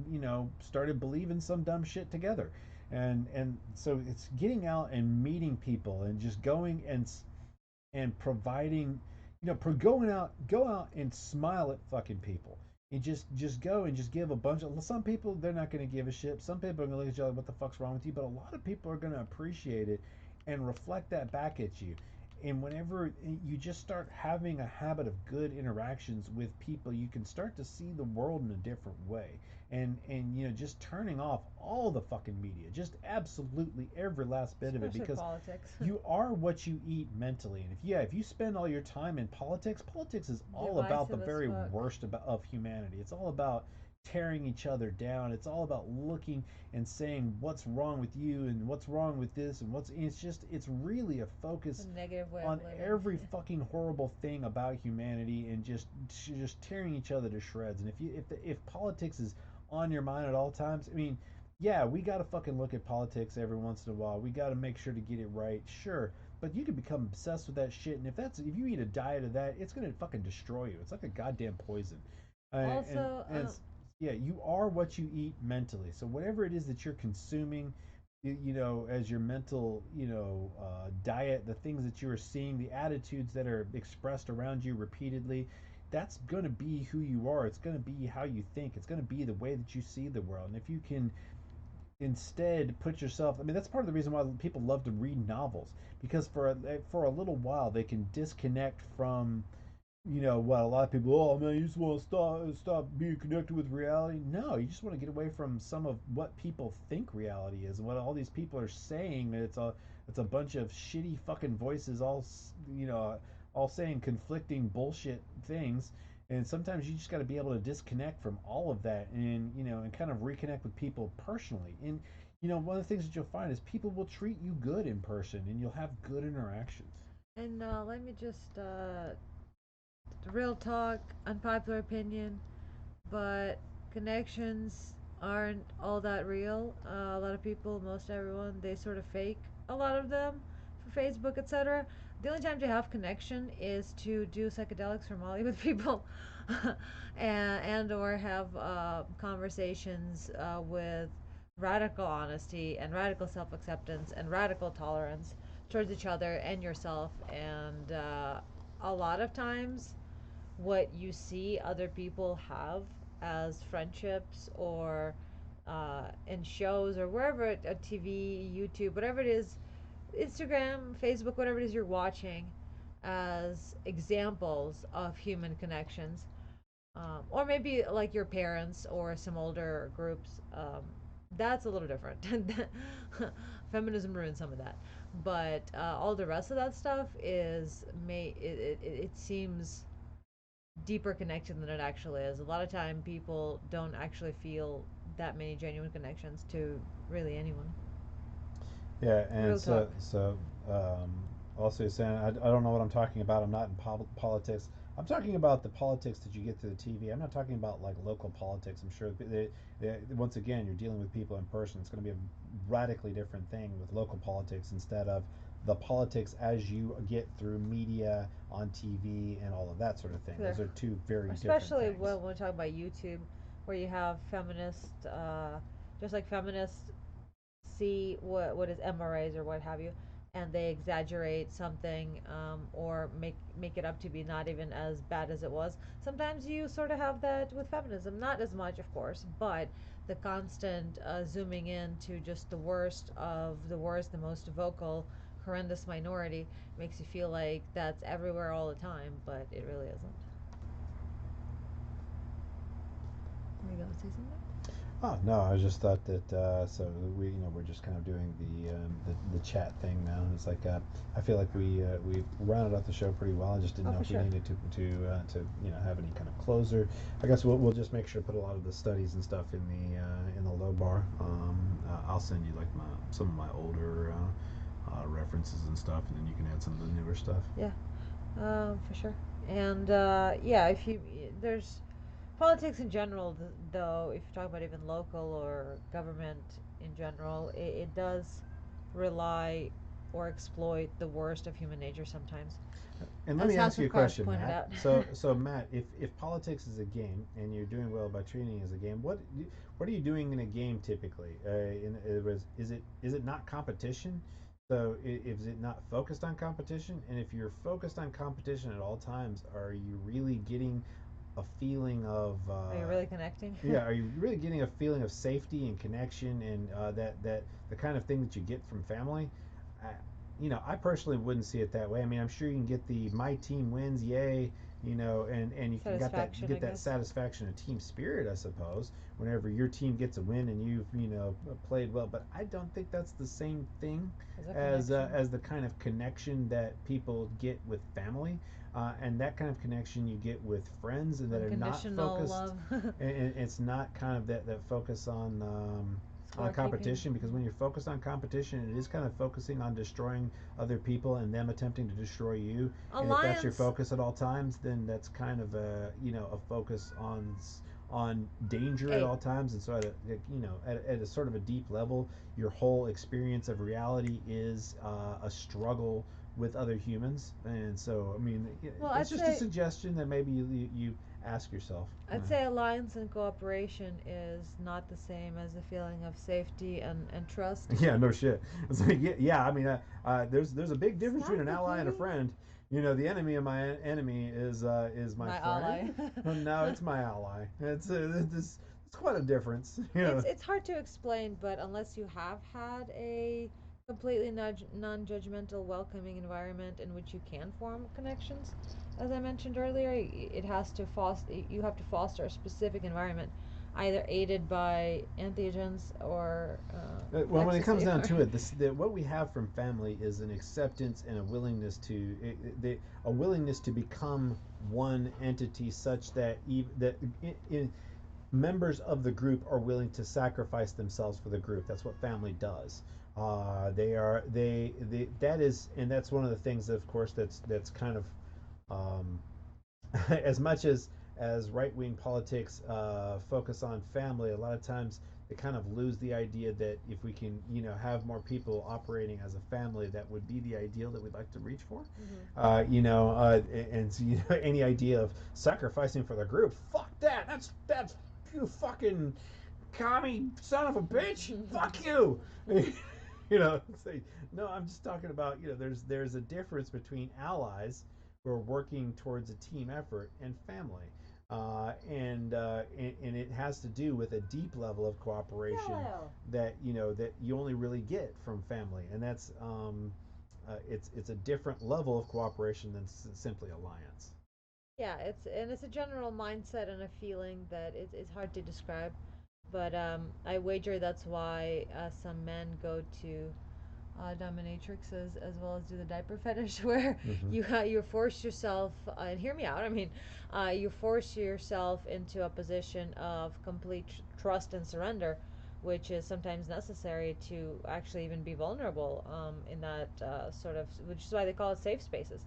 started believing some dumb shit together. And so it's getting out and meeting people, and just going and providing, go out and smile at fucking people, and just go and just give a bunch of, some people, they're not going to give a shit, some people are going to look at you like, what the fuck's wrong with you, but a lot of people are going to appreciate it and reflect that back at you. And whenever you just start having a habit of good interactions with people, you can start to see the world in a different way. And just turning off all the fucking media, just absolutely every last bit of it, Especially because politics. you are what you eat mentally. And if you spend all your time in politics is all about the Divisive as very fuck. worst of humanity. It's all about tearing each other down. It's all about looking and saying what's wrong with you and what's wrong with this, and it's really a A focus negative way of on living. every fucking horrible thing about humanity, and just tearing each other to shreds. And if politics is on your mind at all times. I mean, yeah, we got to fucking look at politics every once in a while. We got to make sure to get it right, sure. But you can become obsessed with that shit, and if you eat a diet of that, it's gonna fucking destroy you. It's like a goddamn poison. Also, Yeah, you are what you eat mentally. So whatever it is that you're consuming, as your mental, diet, the things that you are seeing, the attitudes that are expressed around you repeatedly, that's going to be who you are. It's going to be how you think. It's going to be the way that you see the world. And if you can instead put yourself, I mean, that's part of the reason why people love to read novels, because for a little while they can disconnect from what a lot of people, oh man, you just want to stop being connected with reality. No, you just want to get away from some of what people think reality is and what all these people are saying. It's a bunch of shitty fucking voices, all saying conflicting bullshit things. And sometimes you just got to be able to disconnect from all of that, and kind of reconnect with people personally. And one of the things that you'll find is people will treat you good in person, and you'll have good interactions. and let me just real talk, unpopular opinion, but connections aren't all that real. A lot of people, most everyone, they sort of fake a lot of them for Facebook, etc. The only time to have connection is to do psychedelics or Molly with people, and or have conversations with radical honesty and radical self acceptance and radical tolerance towards each other and yourself. And a lot of times, what you see other people have as friendships or in shows or wherever, TV, YouTube, whatever it is, Instagram, Facebook, whatever it is you're watching, as examples of human connections, or maybe like your parents or some older groups. That's a little different. Feminism ruined some of that, but all the rest of that stuff it seems deeper connection than it actually is. A lot of time people don't actually feel that many genuine connections to really anyone. Yeah, and Real talk. also saying, I don't know what I'm talking about. I'm not in politics. I'm talking about the politics that you get through the TV. I'm not talking about like local politics. I'm sure once again, you're dealing with people in person. It's going to be a radically different thing with local politics instead of the politics as you get through media on TV and all of that sort of thing. Sure. Those are two very different Especially things. when we talk about YouTube, where you have feminists, just like feminists see what is MRAs or what have you, and they exaggerate something, or make it up to be not even as bad as it was. Sometimes you sort of have that with feminism, not as much, of course, but the constant zooming in to just the worst of the worst, the most vocal, horrendous minority makes you feel like that's everywhere all the time, but it really isn't. Are you gonna say something? Oh no, I just thought that so we're just kind of doing the chat thing now. And it's like I feel like we rounded out the show pretty well. I just didn't Oh, know for if we sure. needed to have any kind of closer. I guess we'll just make sure to put a lot of the studies and stuff in the low bar. I'll send you like some of my older references and stuff, and then you can add some of the newer stuff. Yeah, for sure. And yeah, if you there's politics in general, though, if you talk about even local or government in general, it does rely or exploit the worst of human nature sometimes, And let as me House ask you of a Cards question, pointed Matt. out. So Matt, if politics is a game and you're doing well by treating it as a game, what are you doing in a game typically? Is it not competition? So is it not focused on competition? And if you're focused on competition at all times, are you really getting a feeling of Are you really connecting? yeah? Are you really getting a feeling of safety and connection and that the kind of thing that you get from family? I, I personally wouldn't see it that way. I mean, I'm sure you can get the my team wins, yay, and you can Satisfaction, I get that guess. satisfaction of team spirit, I suppose, whenever your team gets a win and you've played well. But I don't think that's the same thing As a connection. as the kind of connection that people get with family, and that kind of connection you get with friends, and that are not Unconditional focused. love. And it's not kind of that focus on Scorekeeping. competition, because when you're focused on competition, it is kind of focusing on destroying other people and them attempting to destroy you. And if that's your Alliance. focus at all times, then that's kind of a focus on danger at Hey, all times, and so at a sort of a deep level, your whole experience of reality is a struggle with other humans. And so, I mean, well, it's just a suggestion that maybe you ask yourself. I'd say alliance and cooperation is not the same as a feeling of safety and trust. Yeah, no shit. It's like, yeah, yeah. I mean, there's a big difference Stop between an the ally and a kitty. friend. The enemy of my enemy is my My ally. friend. No, it's my ally. It's quite a difference. It's hard to explain, but unless you have had a completely non-judgmental, welcoming environment in which you can form connections, as I mentioned earlier, it has to foster. You have to foster a specific environment, either aided by entheogens or Well, when it comes ecstasy. down to it, what we have from family is an acceptance and a willingness a willingness to become one entity, such that members of the group are willing to sacrifice themselves for the group. That's what family does. That is, and that's one of the things, of course, that's kind of um, as much as right wing politics focus on family. A lot of times they kind of lose the idea that if we can, have more people operating as a family, that would be the ideal that we'd like to reach for. And so, any idea of sacrificing for the group, fuck that. That's you fucking commie son of a bitch. Fuck you. Say no. I'm just talking about, there's a difference between allies who are working towards a team effort and family. And it has to do with a deep level of cooperation that you only really get from family, and that's it's a different level of cooperation than simply alliance. Yeah, it's a general mindset and a feeling that it's hard to describe, but I wager that's why some men go to dominatrixes as well as do the diaper fetish, where Mm-hmm. you force yourself and hear me out. I mean, you force yourself into a position of complete trust and surrender, which is sometimes necessary to actually even be vulnerable in that sort of, which is why they call it safe spaces.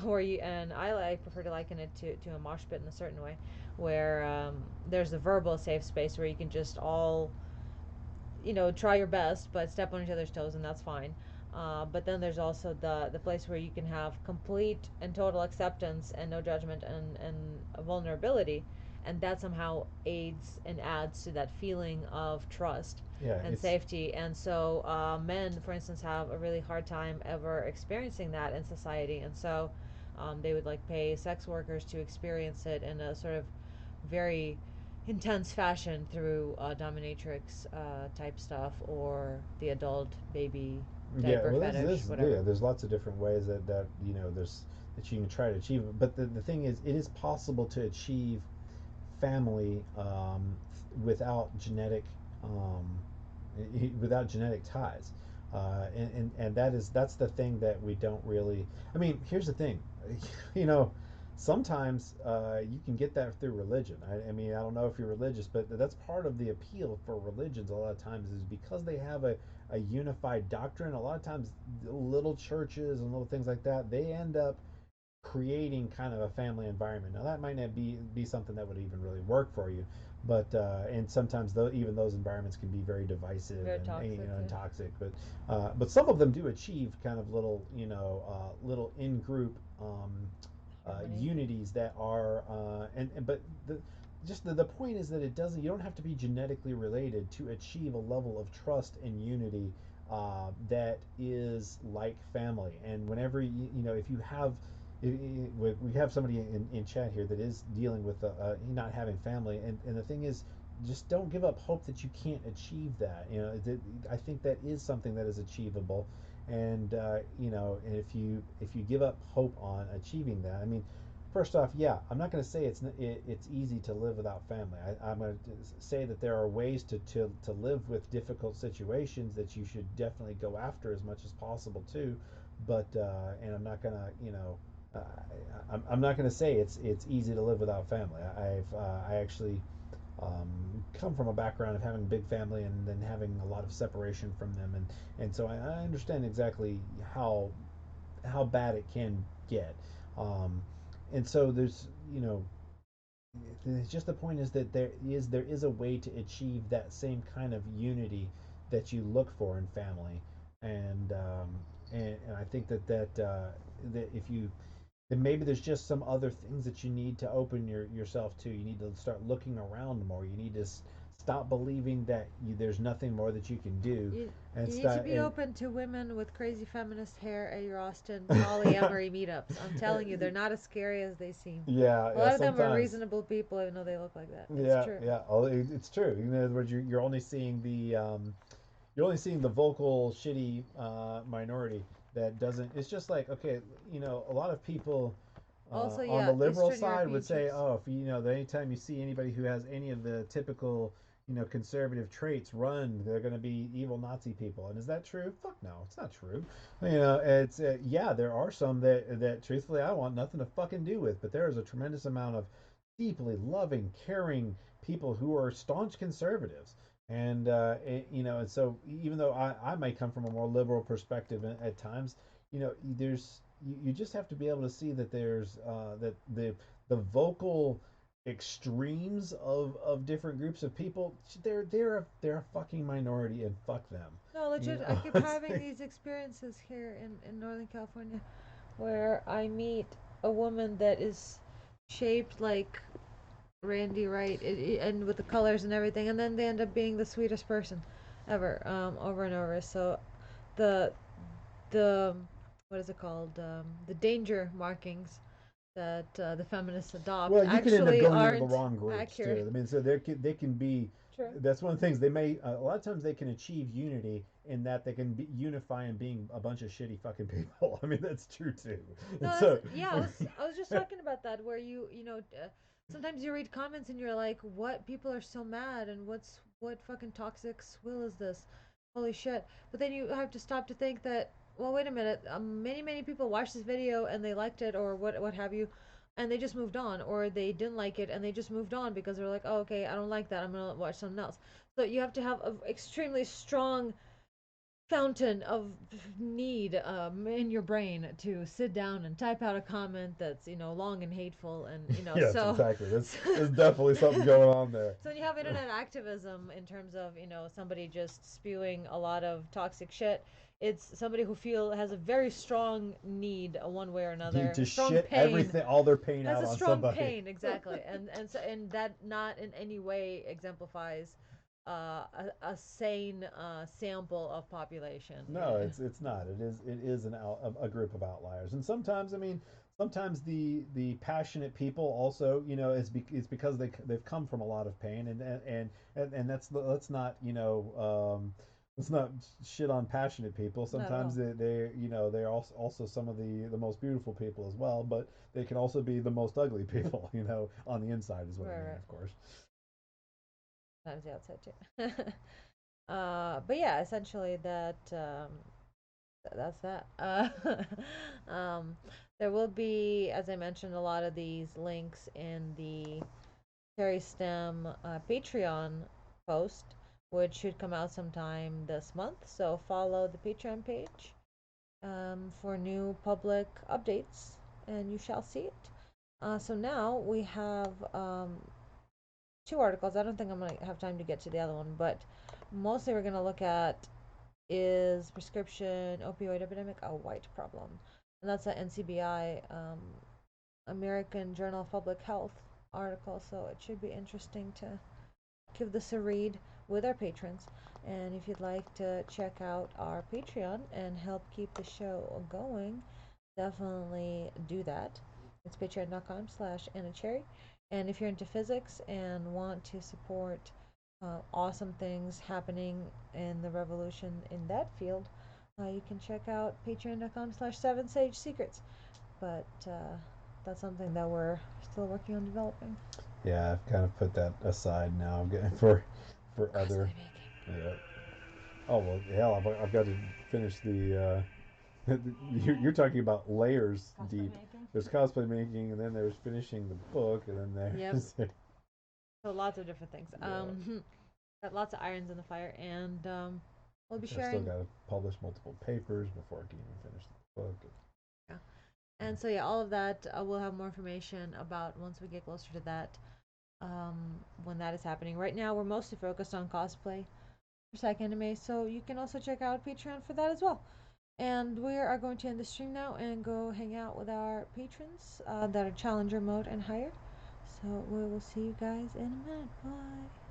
Where you and I prefer to liken it to a mosh pit in a certain way, where there's a verbal safe space where you can just all try your best, but step on each other's toes, and that's fine. But then there's also the place where you can have complete and total acceptance and no judgment and vulnerability, and that somehow aids and adds to that feeling of trust Yeah, and safety. And so men, for instance, have a really hard time ever experiencing that in society, and so they would like pay sex workers to experience it in a sort of very intense fashion through dominatrix type stuff or the adult baby yeah. diaper Well, fetish, whatever. there's lots of different ways that there's that you can try to achieve it. But the thing is, it is possible to achieve family without um, without genetic ties. And that's the thing that we don't really. I mean, here's the thing, you know, sometimes you can get that through religion. I mean, I don't know if you're religious, but that's part of the appeal for religions. A lot of times is because they have a unified doctrine. A lot of times, little churches and little things like that, they end up creating kind of a family environment. Now that might not be something that would even really work for you, but and sometimes though even those environments can be very divisive Very and toxic, and yeah. toxic. But some of them do achieve kind of little in group Harmony. unities that are and but the point is that it doesn't you don't have to be genetically related to achieve a level of trust and unity that is like family. And whenever if you have we have somebody in chat here that is dealing with not having family, and the thing is, just don't give up hope that you can't achieve that. I think that is something that is achievable, and and if you give up hope on achieving that, I mean, first off, yeah, I'm not going to say it's easy to live without family. I'm going to say that there are ways to live with difficult situations that you should definitely go after as much as possible too. But and I'm not going to uh, I'm not going to say it's easy to live without family. I actually come from a background of having a big family and then having a lot of separation from them, and so I understand exactly how bad it can get. Um, and so there's it's just the point is that there is a way to achieve that same kind of unity that you look for in family, and and I think that if you then maybe there's just some other things that you need to open yourself to. You need to start looking around more. You need to stop believing that there's nothing more that you can do, You, and you need to start be and open to women with crazy feminist hair at your Austin polyamory meetups. I'm telling you, they're not as scary as they seem. yeah, A yeah. lot of them are Sometimes, reasonable people, even though they look like that. It's yeah, true. yeah. It's true. In other words, you're only seeing the vocal shitty minority that doesn't. It's just like, okay, a lot of people Also, on the yeah, liberal Eastern side European would say, chicks. oh, if that anytime you see anybody who has any of the typical conservative traits, run. They're going to be evil Nazi people. And is that true? Fuck no, it's not true. It's yeah, there are some that truthfully I want nothing to fucking do with, but there is a tremendous amount of deeply loving, caring people who are staunch conservatives. And and so even though I might come from a more liberal perspective at times, you just have to be able to see that there's that the vocal extremes of different groups of people. They're a fucking minority, and fuck them. No, You legit, I know, keep having these experiences here in Northern California where I meet a woman that is shaped like Randy Wright and with the colors and everything, and then they end up being the sweetest person ever, over and over. So the the what is it called? The danger markings that the feminists adopt well, you could end up actually going into the aren't wrong groups accurate. too. I mean, so they can be. True. That's one of the things they may. A lot of times they can achieve unity in that they can unify in being a bunch of shitty fucking people. I mean, that's true too. No, And that's so, yeah. I was just talking about that where sometimes you read comments and you're like, what people are so mad and what fucking toxic swill is this? Holy shit! But then you have to stop to think that well, wait a minute. Many people watched this video and they liked it or what have you, and they just moved on, or they didn't like it and they just moved on because they're like, oh okay, I don't like that. I'm gonna watch something else. So you have to have an extremely strong fountain of need in your brain to sit down and type out a comment that's long and hateful and yes, so exactly. so, There's definitely something going on there. so when you have internet activism in terms of somebody just spewing a lot of toxic shit, it's somebody who has a very strong need one way or Need another, to a strong shit pain, everything, all their pain has out a on strong somebody. pain exactly, and that not in any way exemplifies a sane sample of population. No, it's not. It is a group of outliers, and sometimes I mean sometimes the passionate people also it's because they've come from a lot of pain, and let's not let's not shit on passionate people. Not at Sometimes all. they're also some of the most beautiful people as well, but they can also be the most ugly people. On the inside is what I Right, mean, right. of course. Sometimes the outside too. But yeah, essentially that's that. Um, there will be, as I mentioned, a lot of these links in the CherrySTEM Patreon post, which should come out sometime this month. So follow the Patreon page for new public updates, and you shall see it. So now we have two articles. I don't think I'm going to have time to get to the other one, but mostly we're going to look at is prescription opioid epidemic a white problem? And that's an NCBI, American Journal of Public Health article, so it should be interesting to give this a read with our patrons. And if you'd like to check out our Patreon and help keep the show going, definitely do that. It's patreon.com/AnnaCherry. And if you're into physics and want to support awesome things happening in the revolution in that field, you can check out patreon.com/7sagesecrets. But that's something that we're still working on developing. Yeah, I've kind of put that aside now. I'm getting for other. Cosplay making. Yeah. Oh well, hell, I've got to finish the. You're talking about layers Cosplay deep. making. There's cosplay making, and then there's finishing the book, and then Yep. there's So lots of different things. yeah. Got lots of irons in the fire, and we'll be I've still sharing. got to publish multiple papers before I can even finish the book. Yeah. And so yeah, all of that we'll have more information about once we get closer to that. when that is happening. Right now, we're mostly focused on cosplay for Psych Anime, so you can also check out Patreon for that as well. And we are going to end the stream now and go hang out with our patrons that are Challenger mode and higher. So we will see you guys in a minute. Bye.